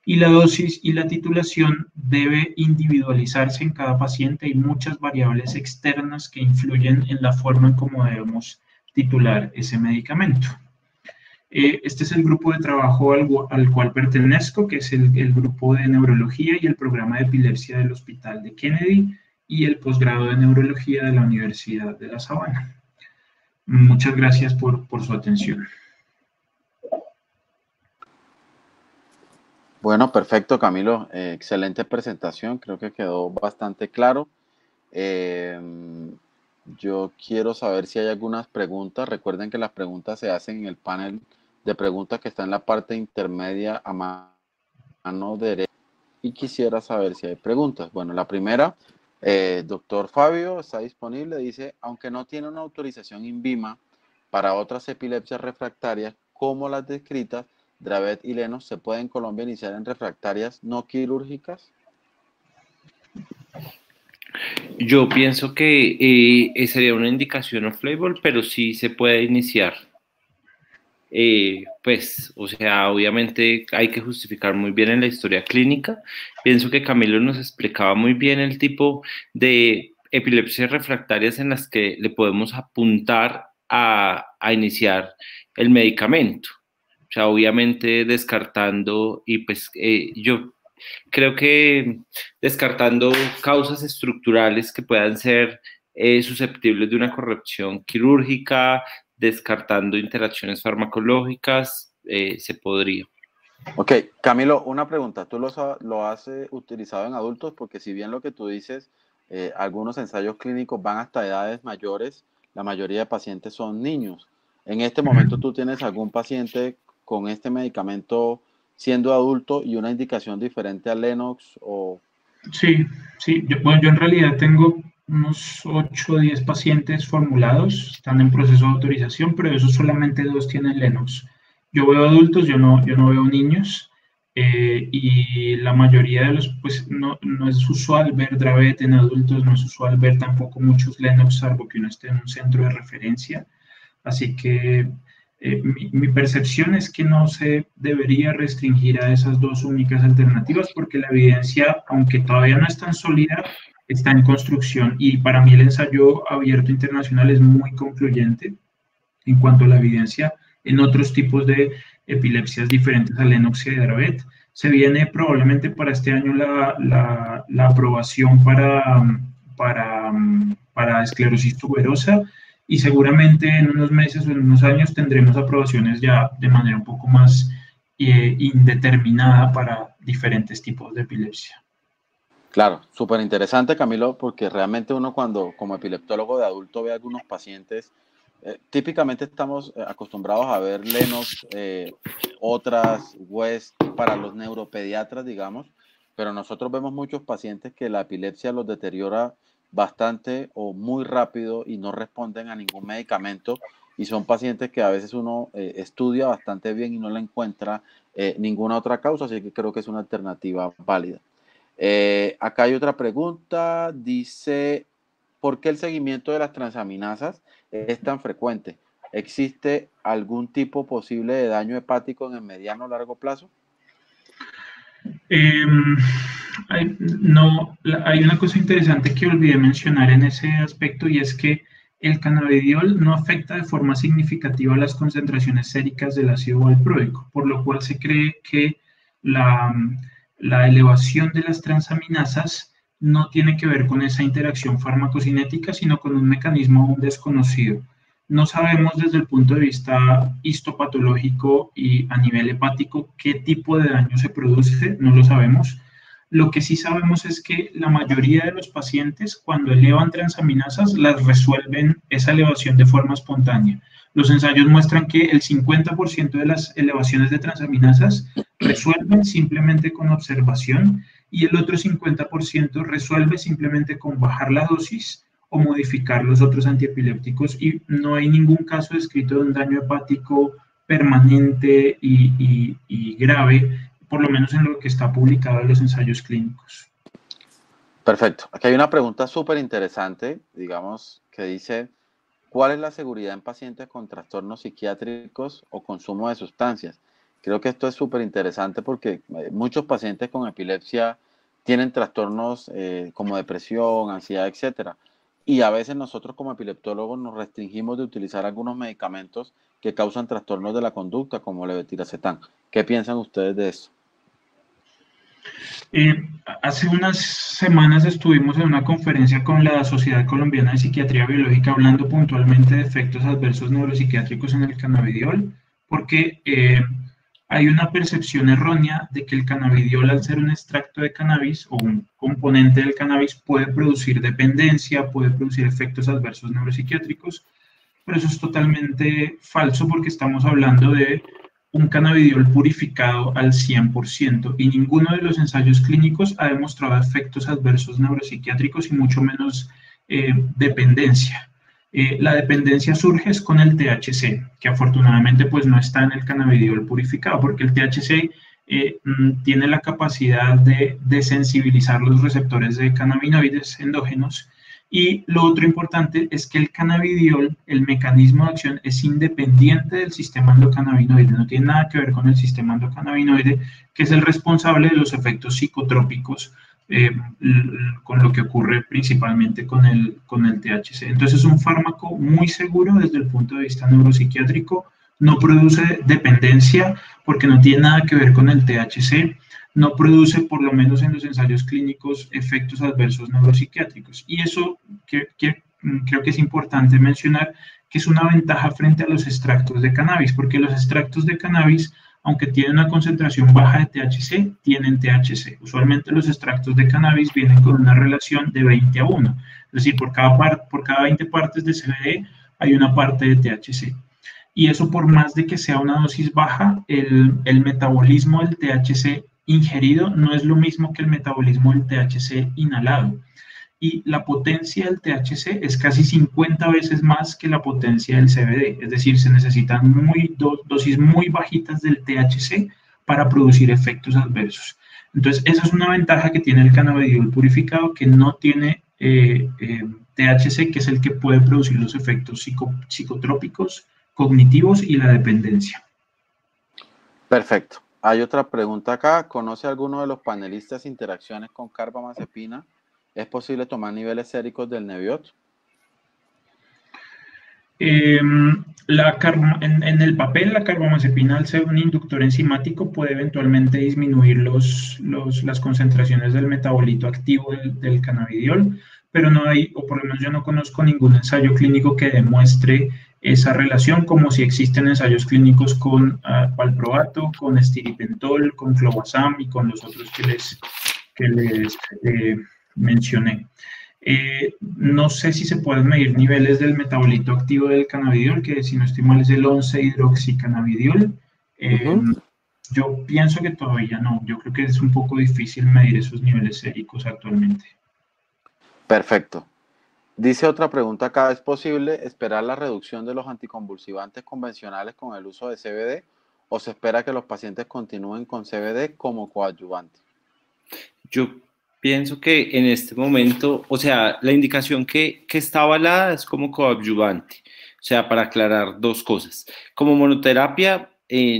Speaker 3: Y la dosis y la titulación debe individualizarse en cada paciente. Hay muchas variables externas que influyen en la forma en cómo debemos titular ese medicamento. Este es el grupo de trabajo al cual pertenezco, que es el grupo de neurología y el programa de epilepsia del Hospital de Kennedy y el posgrado de neurología de la Universidad de La Sabana. Muchas gracias por su atención.
Speaker 1: Bueno, perfecto, Camilo. Excelente presentación. Creo que quedó bastante claro. Yo quiero saber si hay algunas preguntas. Recuerden que las preguntas se hacen en el panel de preguntas que está en la parte intermedia a mano derecha. Y quisiera saber si hay preguntas. Bueno, la primera, doctor Fabio, está disponible. Dice, aunque no tiene una autorización INVIMA para otras epilepsias refractarias como las descritas, Dravet y Lennox, ¿se puede en Colombia iniciar en refractarias no quirúrgicas?
Speaker 2: Yo pienso que sería una indicación off-label, pero sí se puede iniciar. Pues, o sea, obviamente hay que justificar muy bien en la historia clínica. Pienso que Camilo nos explicaba muy bien el tipo de epilepsias refractarias en las que le podemos apuntar a iniciar el medicamento. O sea, obviamente descartando, y pues yo creo que descartando causas estructurales que puedan ser susceptibles de una corrección quirúrgica, descartando interacciones farmacológicas, se podría.
Speaker 1: Ok, Camilo, una pregunta. ¿Tú lo has utilizado en adultos? Porque si bien lo que tú dices, algunos ensayos clínicos van hasta edades mayores, la mayoría de pacientes son niños. En este momento, ¿tú tienes algún paciente con este medicamento siendo adulto y una indicación diferente a Lennox? O... Sí.
Speaker 3: Yo en realidad tengo unos 8 o 10 pacientes formulados, están en proceso de autorización, pero de esos solamente 2 tienen Lennox. Yo veo adultos, yo no veo niños. y la mayoría de los, pues no es usual ver Dravet en adultos, no es usual ver tampoco muchos Lennox, salvo que uno esté en un centro de referencia. Así que mi percepción es que no se debería restringir a esas dos únicas alternativas porque la evidencia, aunque todavía no es tan sólida, está en construcción y para mí el ensayo abierto internacional es muy concluyente en cuanto a la evidencia en otros tipos de epilepsias diferentes al Lennox y a Dravet. Se viene probablemente para este año la aprobación para esclerosis tuberosa y seguramente en unos meses o en unos años tendremos aprobaciones ya de manera un poco más indeterminada para diferentes tipos de epilepsia.
Speaker 1: Claro, súper interesante, Camilo, porque realmente uno cuando como epileptólogo de adulto ve a algunos pacientes, típicamente estamos acostumbrados a ver Lennox, otras West para los neuropediatras, digamos, pero nosotros vemos muchos pacientes que la epilepsia los deteriora bastante o muy rápido y no responden a ningún medicamento y son pacientes que a veces uno estudia bastante bien y no le encuentra ninguna otra causa, así que creo que es una alternativa válida. Acá hay otra pregunta, dice, ¿por qué el seguimiento de las transaminasas es tan frecuente? ¿Existe algún tipo posible de daño hepático en el mediano o largo plazo?
Speaker 3: Hay una cosa interesante que olvidé mencionar en ese aspecto y es que el cannabidiol no afecta de forma significativa las concentraciones séricas del ácido valproico, por lo cual se cree que la elevación de las transaminasas no tiene que ver con esa interacción farmacocinética, sino con un mecanismo aún desconocido. No sabemos desde el punto de vista histopatológico y a nivel hepático qué tipo de daño se produce, no lo sabemos. Lo que sí sabemos es que la mayoría de los pacientes, cuando elevan transaminasas, las resuelven esa elevación de forma espontánea. Los ensayos muestran que el 50% de las elevaciones de transaminasas resuelven simplemente con observación y el otro 50% resuelve simplemente con bajar la dosis o modificar los otros antiepilépticos y no hay ningún caso descrito de un daño hepático permanente y grave, por lo menos en lo que está publicado en los ensayos clínicos.
Speaker 1: Perfecto. Aquí hay una pregunta súper interesante, digamos, que dice, ¿cuál es la seguridad en pacientes con trastornos psiquiátricos o consumo de sustancias? Creo que esto es súper interesante porque muchos pacientes con epilepsia tienen trastornos como depresión, ansiedad, etcétera. Y a veces nosotros como epileptólogos nos restringimos de utilizar algunos medicamentos que causan trastornos de la conducta, como levetiracetam. ¿Qué piensan ustedes de eso?
Speaker 3: Hace unas semanas estuvimos en una conferencia con la Sociedad Colombiana de Psiquiatría Biológica hablando puntualmente de efectos adversos neuropsiquiátricos en el cannabidiol, porque hay una percepción errónea de que el cannabidiol, al ser un extracto de cannabis o un componente del cannabis, puede producir dependencia, puede producir efectos adversos neuropsiquiátricos, pero eso es totalmente falso porque estamos hablando de un cannabidiol purificado al 100% y ninguno de los ensayos clínicos ha demostrado efectos adversos neuropsiquiátricos y mucho menos dependencia. La dependencia surge es con el THC, que afortunadamente pues no está en el cannabidiol purificado, porque el THC tiene la capacidad de desensibilizar los receptores de cannabinoides endógenos. Y lo otro importante es que el cannabidiol, el mecanismo de acción es independiente del sistema endocannabinoide, no tiene nada que ver con el sistema endocannabinoide, que es el responsable de los efectos psicotrópicos, con lo que ocurre principalmente con el THC. Entonces es un fármaco muy seguro desde el punto de vista neuropsiquiátrico, no produce dependencia porque no tiene nada que ver con el THC, no produce, por lo menos en los ensayos clínicos, efectos adversos neuropsiquiátricos. Y eso creo que es importante mencionar que es una ventaja frente a los extractos de cannabis, porque los extractos de cannabis, aunque tienen una concentración baja de THC, tienen THC. Usualmente los extractos de cannabis vienen con una relación de 20:1. Es decir, por cada 20 partes de CBD hay una parte de THC. Y eso, por más de que sea una dosis baja, el metabolismo del THC ingerido no es lo mismo que el metabolismo del THC inhalado. Y la potencia del THC es casi 50 veces más que la potencia del CBD. Es decir, se necesitan dosis muy bajitas del THC para producir efectos adversos. Entonces, esa es una ventaja que tiene el cannabidiol purificado, que no tiene THC, que es el que puede producir los efectos psicotrópicos, cognitivos y la dependencia.
Speaker 1: Perfecto. Hay otra pregunta acá. ¿Conoce alguno de los panelistas interacciones con carbamazepina? ¿Es posible tomar niveles séricos del Nebiot?
Speaker 3: En el papel, la carbamazepina, al ser un inductor enzimático, puede eventualmente disminuir las concentraciones del metabolito activo del cannabidiol, pero no hay, o por lo menos yo no conozco ningún ensayo clínico que demuestre esa relación, como si existen ensayos clínicos con valproato, con estiripentol, con clobazam y con los otros que les mencioné. No sé si se pueden medir niveles del metabolito activo del cannabidiol, que si no estoy mal es el 11-hidroxicannabidiol. Yo pienso que todavía no. Yo creo que es un poco difícil medir esos niveles séricos actualmente.
Speaker 1: Perfecto. Dice otra pregunta acá, ¿es posible esperar la reducción de los anticonvulsivantes convencionales con el uso de CBD o se espera que los pacientes continúen con CBD como coadyuvante?
Speaker 2: Yo pienso que en este momento, o sea, la indicación que está avalada es como coadyuvante. O sea, para aclarar dos cosas. Como monoterapia,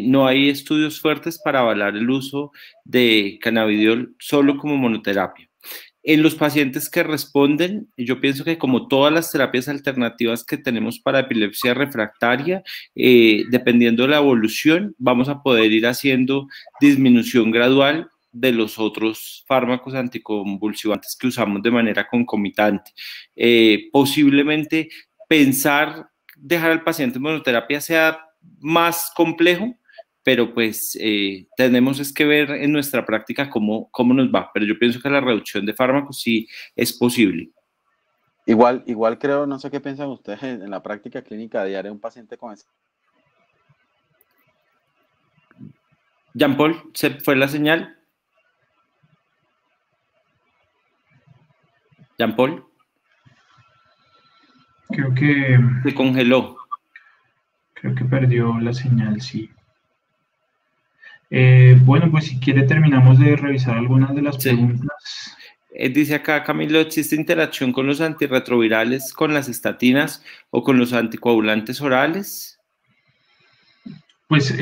Speaker 2: no hay estudios fuertes para avalar el uso de cannabidiol solo como monoterapia. En los pacientes que responden, yo pienso que como todas las terapias alternativas que tenemos para epilepsia refractaria, dependiendo de la evolución, vamos a poder ir haciendo disminución gradual de los otros fármacos anticonvulsivantes que usamos de manera concomitante. Posiblemente pensar dejar al paciente en monoterapia sea más complejo, pero pues tenemos es que ver en nuestra práctica cómo nos va. Pero yo pienso que la reducción de fármacos sí es posible.
Speaker 1: Igual creo, no sé qué piensan ustedes en la práctica clínica diaria de un paciente con ese.
Speaker 2: Jean-Paul, ¿se fue la señal? Jean-Paul.
Speaker 3: Creo que...
Speaker 2: Se congeló.
Speaker 3: Creo que perdió la señal, sí. Bueno, pues si quiere terminamos de revisar algunas de las preguntas.
Speaker 2: Dice acá, Camilo, ¿existe interacción con los antirretrovirales, con las estatinas o con los anticoagulantes orales?
Speaker 3: Pues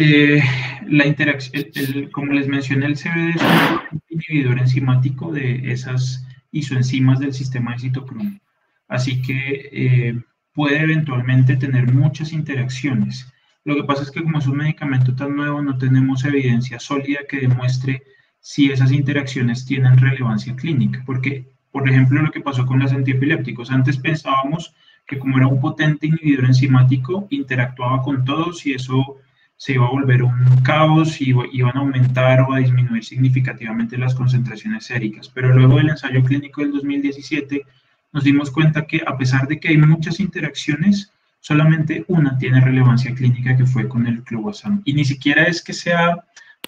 Speaker 3: la interacción, como les mencioné, el CBD es un inhibidor enzimático de esas isoenzimas del sistema de citocromo. Así que puede eventualmente tener muchas interacciones. Lo que pasa es que como es un medicamento tan nuevo, no tenemos evidencia sólida que demuestre si esas interacciones tienen relevancia clínica. Porque, por ejemplo, lo que pasó con los antiepilépticos, antes pensábamos que como era un potente inhibidor enzimático, interactuaba con todos y eso se iba a volver un caos y iban a aumentar o a disminuir significativamente las concentraciones séricas. Pero luego del ensayo clínico del 2017 nos dimos cuenta que a pesar de que hay muchas interacciones, solamente una tiene relevancia clínica, que fue con el clobazam. Y ni siquiera es que sea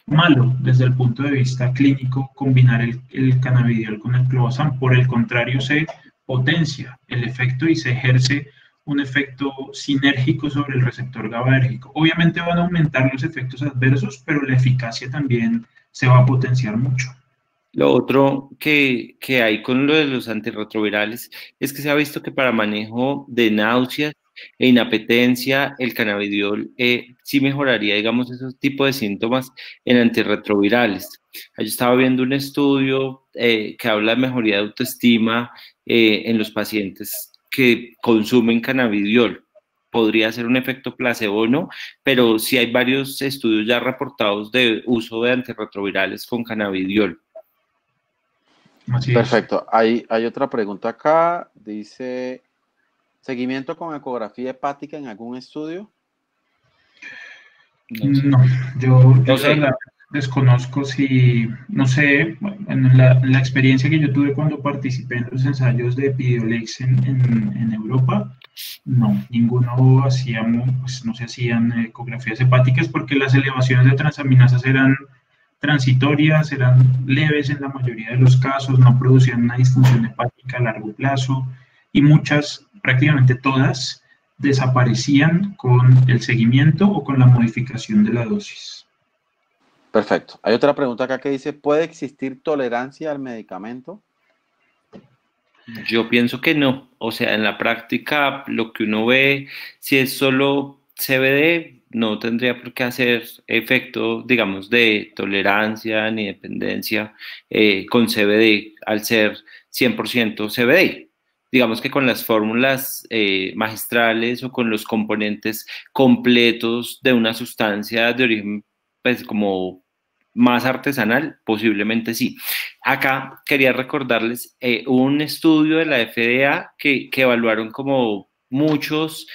Speaker 3: malo desde el punto de vista clínico combinar el cannabidiol con el clobazam. Por el contrario, se potencia el efecto y se ejerce un efecto sinérgico sobre el receptor GABAérgico. Obviamente van a aumentar los efectos adversos, pero la eficacia también se va a potenciar mucho.
Speaker 2: Lo otro que hay con lo de los antirretrovirales es que se ha visto que para manejo de náuseas e inapetencia, el cannabidiol sí mejoraría, digamos, esos tipos de síntomas en antirretrovirales. Yo estaba viendo un estudio que habla de mejoría de autoestima en los pacientes que consumen cannabidiol. Podría ser un efecto placebo o no, pero sí hay varios estudios ya reportados de uso de antirretrovirales con cannabidiol.
Speaker 1: Perfecto. Hay otra pregunta acá. Dice, ¿seguimiento con ecografía hepática en algún estudio?
Speaker 3: No, yo desconozco si, no sé, en la experiencia que yo tuve cuando participé en los ensayos de Epidiolex en Europa, no, ninguno hacíamos, pues no se hacían ecografías hepáticas porque las elevaciones de transaminasas eran transitorias, eran leves en la mayoría de los casos, no producían una disfunción hepática a largo plazo y muchas, prácticamente todas, desaparecían con el seguimiento o con la modificación de la dosis.
Speaker 1: Perfecto. Hay otra pregunta acá que dice, ¿puede existir tolerancia al medicamento?
Speaker 2: Yo pienso que no. O sea, en la práctica, lo que uno ve, si es solo CBD, no tendría por qué hacer efecto, digamos, de tolerancia ni dependencia con CBD al ser 100% CBD. Digamos que con las fórmulas magistrales o con los componentes completos de una sustancia de origen, pues como más artesanal, posiblemente sí. Acá quería recordarles un estudio de la FDA que evaluaron como muchos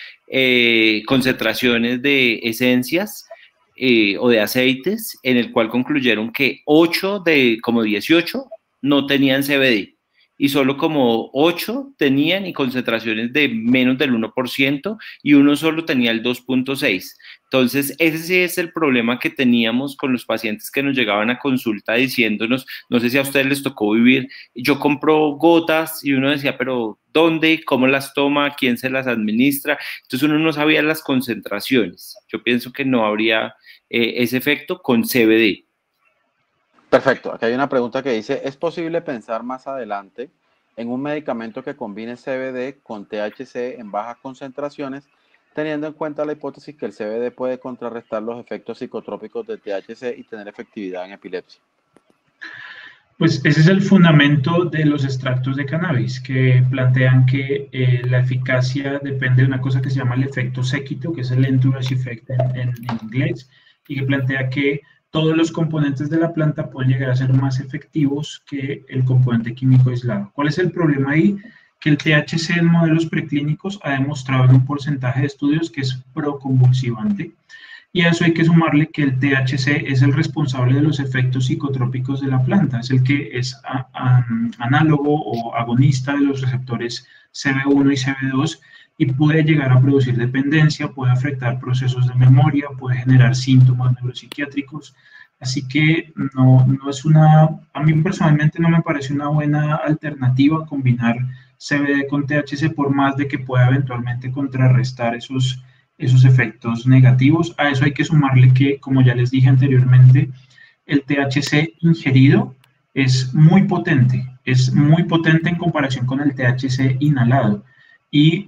Speaker 2: concentraciones de esencias o de aceites, en el cual concluyeron que 8 de como 18 no tenían CBD y solo como 8 tenían y concentraciones de menos del 1% y uno solo tenía el 2,6. Entonces, ese sí es el problema que teníamos con los pacientes que nos llegaban a consulta diciéndonos, no sé si a ustedes les tocó vivir, yo compro gotas y uno decía, pero ¿dónde? ¿Cómo las toma? ¿Quién se las administra? Entonces uno no sabía las concentraciones. Yo pienso que no habría ese efecto con CBD.
Speaker 1: Perfecto. Aquí hay una pregunta que dice, ¿es posible pensar más adelante en un medicamento que combine CBD con THC en bajas concentraciones, teniendo en cuenta la hipótesis que el CBD puede contrarrestar los efectos psicotrópicos de THC y tener efectividad en epilepsia?
Speaker 3: Pues ese es el fundamento de los extractos de cannabis, que plantean que la eficacia depende de una cosa que se llama el efecto séquito, que es el entourage effect en inglés, y que plantea que todos los componentes de la planta pueden llegar a ser más efectivos que el componente químico aislado. ¿Cuál es el problema ahí? Que el THC en modelos preclínicos ha demostrado en un porcentaje de estudios que es proconvulsivante. Y a eso hay que sumarle que el THC es el responsable de los efectos psicotrópicos de la planta, es el que es análogo o agonista de los receptores CB1 y CB2 y puede llegar a producir dependencia, puede afectar procesos de memoria, puede generar síntomas neuropsiquiátricos. Así que no es a mí personalmente no me parece una buena alternativa combinar CBD con THC por más de que pueda eventualmente contrarrestar esos efectos negativos. A eso hay que sumarle que, como ya les dije anteriormente, el THC ingerido es muy potente en comparación con el THC inhalado. Y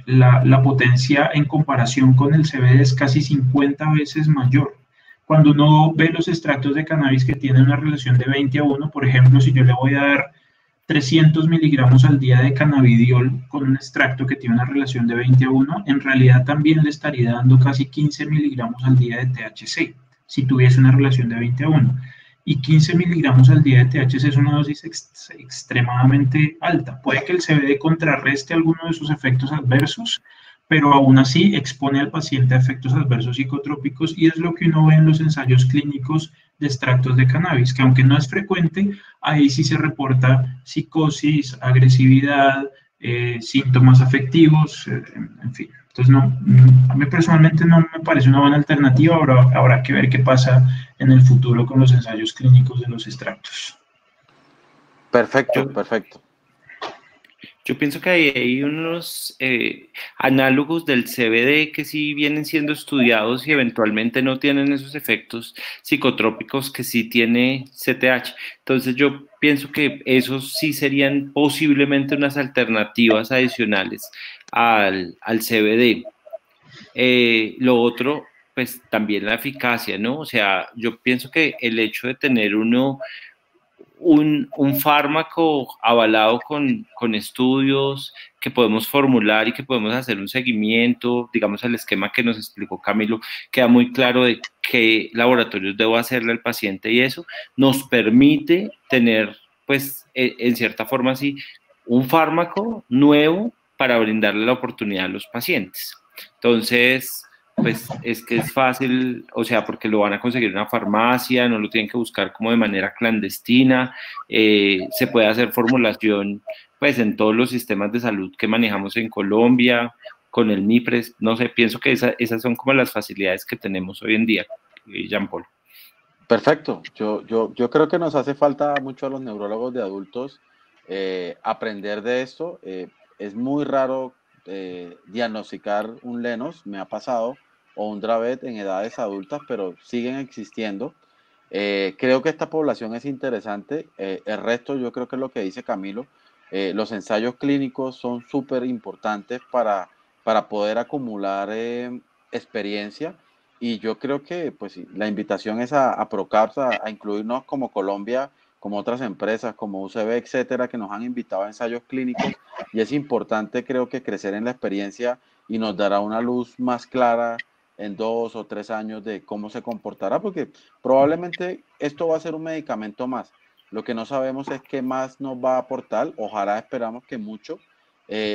Speaker 3: la potencia en comparación con el CBD es casi 50 veces mayor. Cuando uno ve los extractos de cannabis que tienen una relación de 20-1, por ejemplo, si yo le voy a dar 300 miligramos al día de cannabidiol con un extracto que tiene una relación de 20-1, en realidad también le estaría dando casi 15 miligramos al día de THC, si tuviese una relación de 20-1. Y 15 miligramos al día de THC es una dosis extremadamente alta. Puede que el CBD contrarreste alguno de sus efectos adversos, pero aún así expone al paciente a efectos adversos psicotrópicos y es lo que uno ve en los ensayos clínicos de extractos de cannabis, que aunque no es frecuente, ahí sí se reporta psicosis, agresividad, síntomas afectivos, en fin. Entonces, a mí personalmente no me parece una buena alternativa, habrá que ver qué pasa en el futuro con los ensayos clínicos de los extractos.
Speaker 1: Perfecto, perfecto.
Speaker 2: Yo pienso que hay unos análogos del CBD que sí vienen siendo estudiados y eventualmente no tienen esos efectos psicotrópicos que sí tiene CTH. Entonces yo pienso que esos sí serían posiblemente unas alternativas adicionales al CBD. Lo otro, pues también la eficacia, ¿no? O sea, yo pienso que el hecho de tener un fármaco avalado con estudios que podemos formular y que podemos hacer un seguimiento, digamos el esquema que nos explicó Camilo, queda muy claro de qué laboratorios debo hacerle al paciente y eso nos permite tener, pues, en cierta forma así, un fármaco nuevo para brindarle la oportunidad a los pacientes. Entonces, pues es que es fácil, o sea, porque lo van a conseguir en una farmacia, no lo tienen que buscar como de manera clandestina, se puede hacer formulación pues en todos los sistemas de salud que manejamos en Colombia, con el MIPRES, no sé, pienso que esas son como las facilidades que tenemos hoy en día, Jean Paul.
Speaker 1: Perfecto, yo creo que nos hace falta mucho a los neurólogos de adultos aprender de esto. Es muy raro diagnosticar un Lennox, me ha pasado, o un Dravet en edades adultas, pero siguen existiendo. Creo que esta población es interesante. El resto, yo creo que es lo que dice Camilo. Los ensayos clínicos son súper importantes para poder acumular experiencia. Y yo creo que pues, sí, la invitación es a Procaps a incluirnos como Colombia, como otras empresas, como UCB, etcétera, que nos han invitado a ensayos clínicos. Y es importante, creo que crecer en la experiencia y nos dará una luz más clara en 2 o 3 años de cómo se comportará, porque probablemente esto va a ser un medicamento más. Lo que no sabemos es qué más nos va a aportar. Ojalá esperamos que mucho,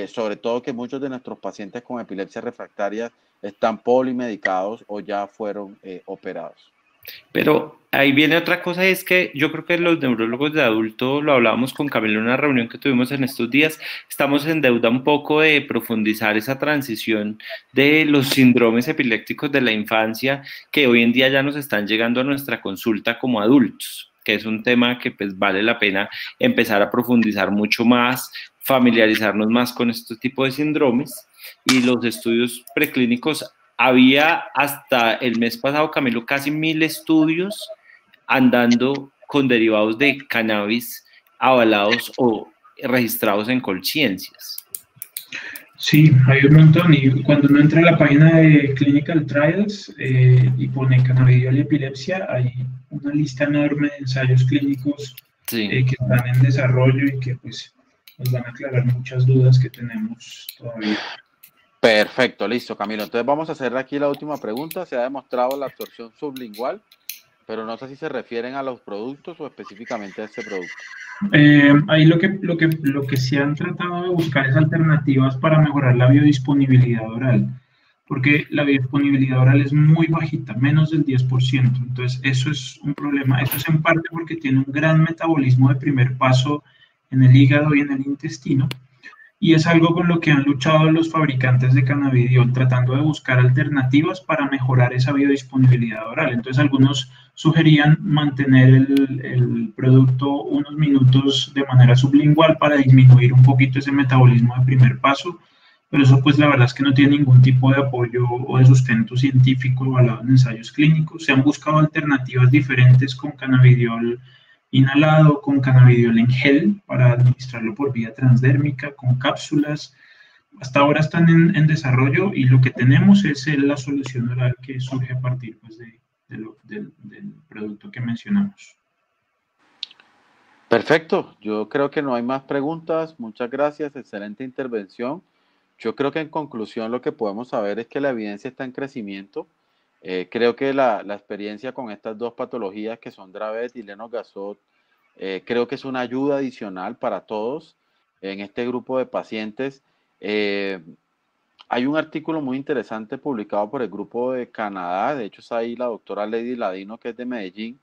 Speaker 1: sobre todo que muchos de nuestros pacientes con epilepsia refractaria están polimedicados o ya fueron operados.
Speaker 2: Pero ahí viene otra cosa, es que yo creo que los neurólogos de adulto, lo hablábamos con Camilo en una reunión que tuvimos en estos días, estamos en deuda un poco de profundizar esa transición de los síndromes epilépticos de la infancia que hoy en día ya nos están llegando a nuestra consulta como adultos, que es un tema que pues vale la pena empezar a profundizar mucho más, familiarizarnos más con este tipo de síndromes, y los estudios preclínicos. Había hasta el mes pasado, Camilo, casi 1000 estudios andando con derivados de cannabis avalados o registrados en Colciencias.
Speaker 3: Sí, hay un montón. Y cuando uno entra a la página de Clinical Trials y pone cannabidiol y epilepsia, hay una lista enorme de ensayos clínicos
Speaker 2: Sí.
Speaker 3: Que están en desarrollo y que pues nos van a aclarar muchas dudas que tenemos todavía.
Speaker 1: Perfecto, listo, Camilo. Entonces vamos a hacer aquí la última pregunta. Se ha demostrado la absorción sublingual, pero no sé si se refieren a los productos o específicamente a este producto.
Speaker 3: Ahí lo que se han tratado de buscar es alternativas para mejorar la biodisponibilidad oral, porque la biodisponibilidad oral es muy bajita, menos del 10%. Entonces, eso es un problema. Eso es en parte porque tiene un gran metabolismo de primer paso en el hígado y en el intestino. Y es algo con lo que han luchado los fabricantes de cannabidiol, tratando de buscar alternativas para mejorar esa biodisponibilidad oral. Entonces, algunos sugerían mantener el producto unos minutos de manera sublingual para disminuir un poquito ese metabolismo de primer paso, pero eso pues la verdad es que no tiene ningún tipo de apoyo o de sustento científico evaluado en ensayos clínicos. Se han buscado alternativas diferentes con cannabidiol inhalado, con cannabidiol en gel para administrarlo por vía transdérmica, con cápsulas. Hasta ahora están en desarrollo y lo que tenemos es la solución oral que surge a partir pues, del producto que mencionamos.
Speaker 1: Perfecto, yo creo que no hay más preguntas. Muchas gracias, excelente intervención. Yo creo que en conclusión lo que podemos saber es que la evidencia está en crecimiento. Creo que la experiencia con estas dos patologías que son Dravet y Lennox-Gastaut, creo que es una ayuda adicional para todos en este grupo de pacientes. Hay un artículo muy interesante publicado por el grupo de Canadá, de hecho es ahí la doctora Lady Ladino, que es de Medellín,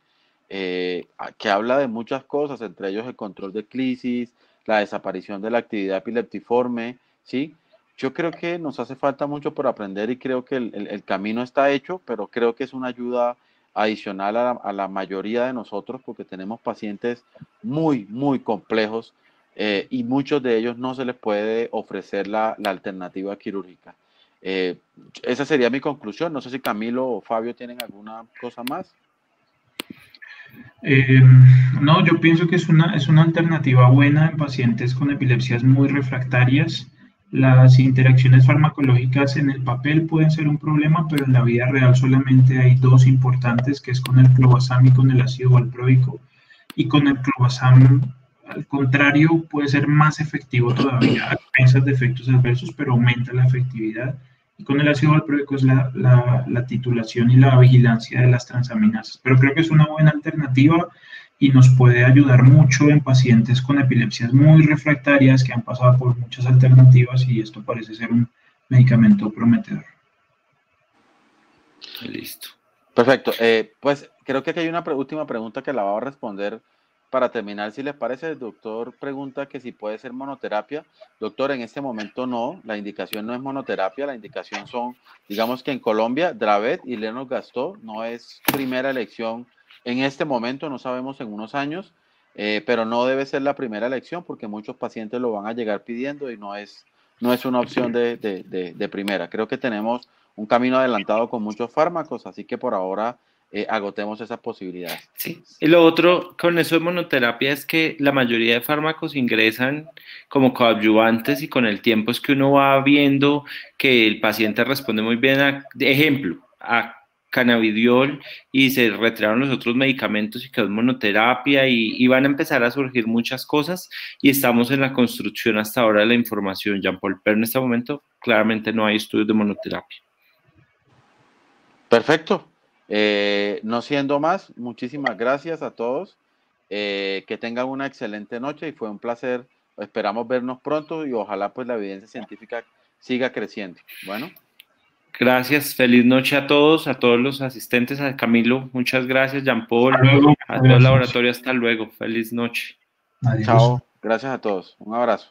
Speaker 1: que habla de muchas cosas, entre ellos el control de crisis, la desaparición de la actividad epileptiforme, ¿sí? Yo creo que nos hace falta mucho por aprender y creo que el camino está hecho, pero creo que es una ayuda adicional a la mayoría de nosotros porque tenemos pacientes muy, muy complejos y muchos de ellos no se les puede ofrecer la alternativa quirúrgica. Esa sería mi conclusión. No sé si Camilo o Fabio tienen alguna cosa más.
Speaker 3: No, yo pienso que es una alternativa buena en pacientes con epilepsias muy refractarias. Las interacciones farmacológicas en el papel pueden ser un problema, pero en la vida real solamente hay dos importantes, que es con el clobazam y con el ácido valproico. Y con el clobazam, al contrario, puede ser más efectivo todavía, a expensas de efectos adversos, pero aumenta la efectividad. Y con el ácido valproico es la titulación y la vigilancia de las transaminasas. Pero creo que es una buena alternativa y nos puede ayudar mucho en pacientes con epilepsias muy refractarias que han pasado por muchas alternativas y esto parece ser un medicamento prometedor.
Speaker 2: Listo.
Speaker 1: Perfecto. Pues creo que aquí hay una última pregunta que la va a responder para terminar. Si les parece, el doctor pregunta que si puede ser monoterapia. Doctor, en este momento no, la indicación no es monoterapia, la indicación son, digamos que en Colombia, Dravet y Lennox-Gastaut no es primera elección en este momento, no sabemos en unos años, pero no debe ser la primera elección porque muchos pacientes lo van a llegar pidiendo y no es una opción de primera. Creo que tenemos un camino adelantado con muchos fármacos, así que por ahora agotemos esas posibilidades.
Speaker 2: Sí. Y lo otro con eso de monoterapia es que la mayoría de fármacos ingresan como coadyuvantes y con el tiempo es que uno va viendo que el paciente responde muy bien a, de ejemplo, a cannabidiol y se retiraron los otros medicamentos y quedó en monoterapia y van a empezar a surgir muchas cosas y estamos en la construcción hasta ahora de la información, Jean-Paul, pero en este momento claramente no hay estudios de monoterapia.
Speaker 1: Perfecto. No siendo más, muchísimas gracias a todos. Que tengan una excelente noche y fue un placer. Esperamos vernos pronto y ojalá pues la evidencia científica siga creciendo. Bueno.
Speaker 2: Gracias, feliz noche a todos los asistentes, a Camilo, muchas gracias, Jean-Paul, a todo el laboratorio, hasta luego, feliz noche.
Speaker 3: Adiós.
Speaker 1: Chao, gracias a todos, un abrazo.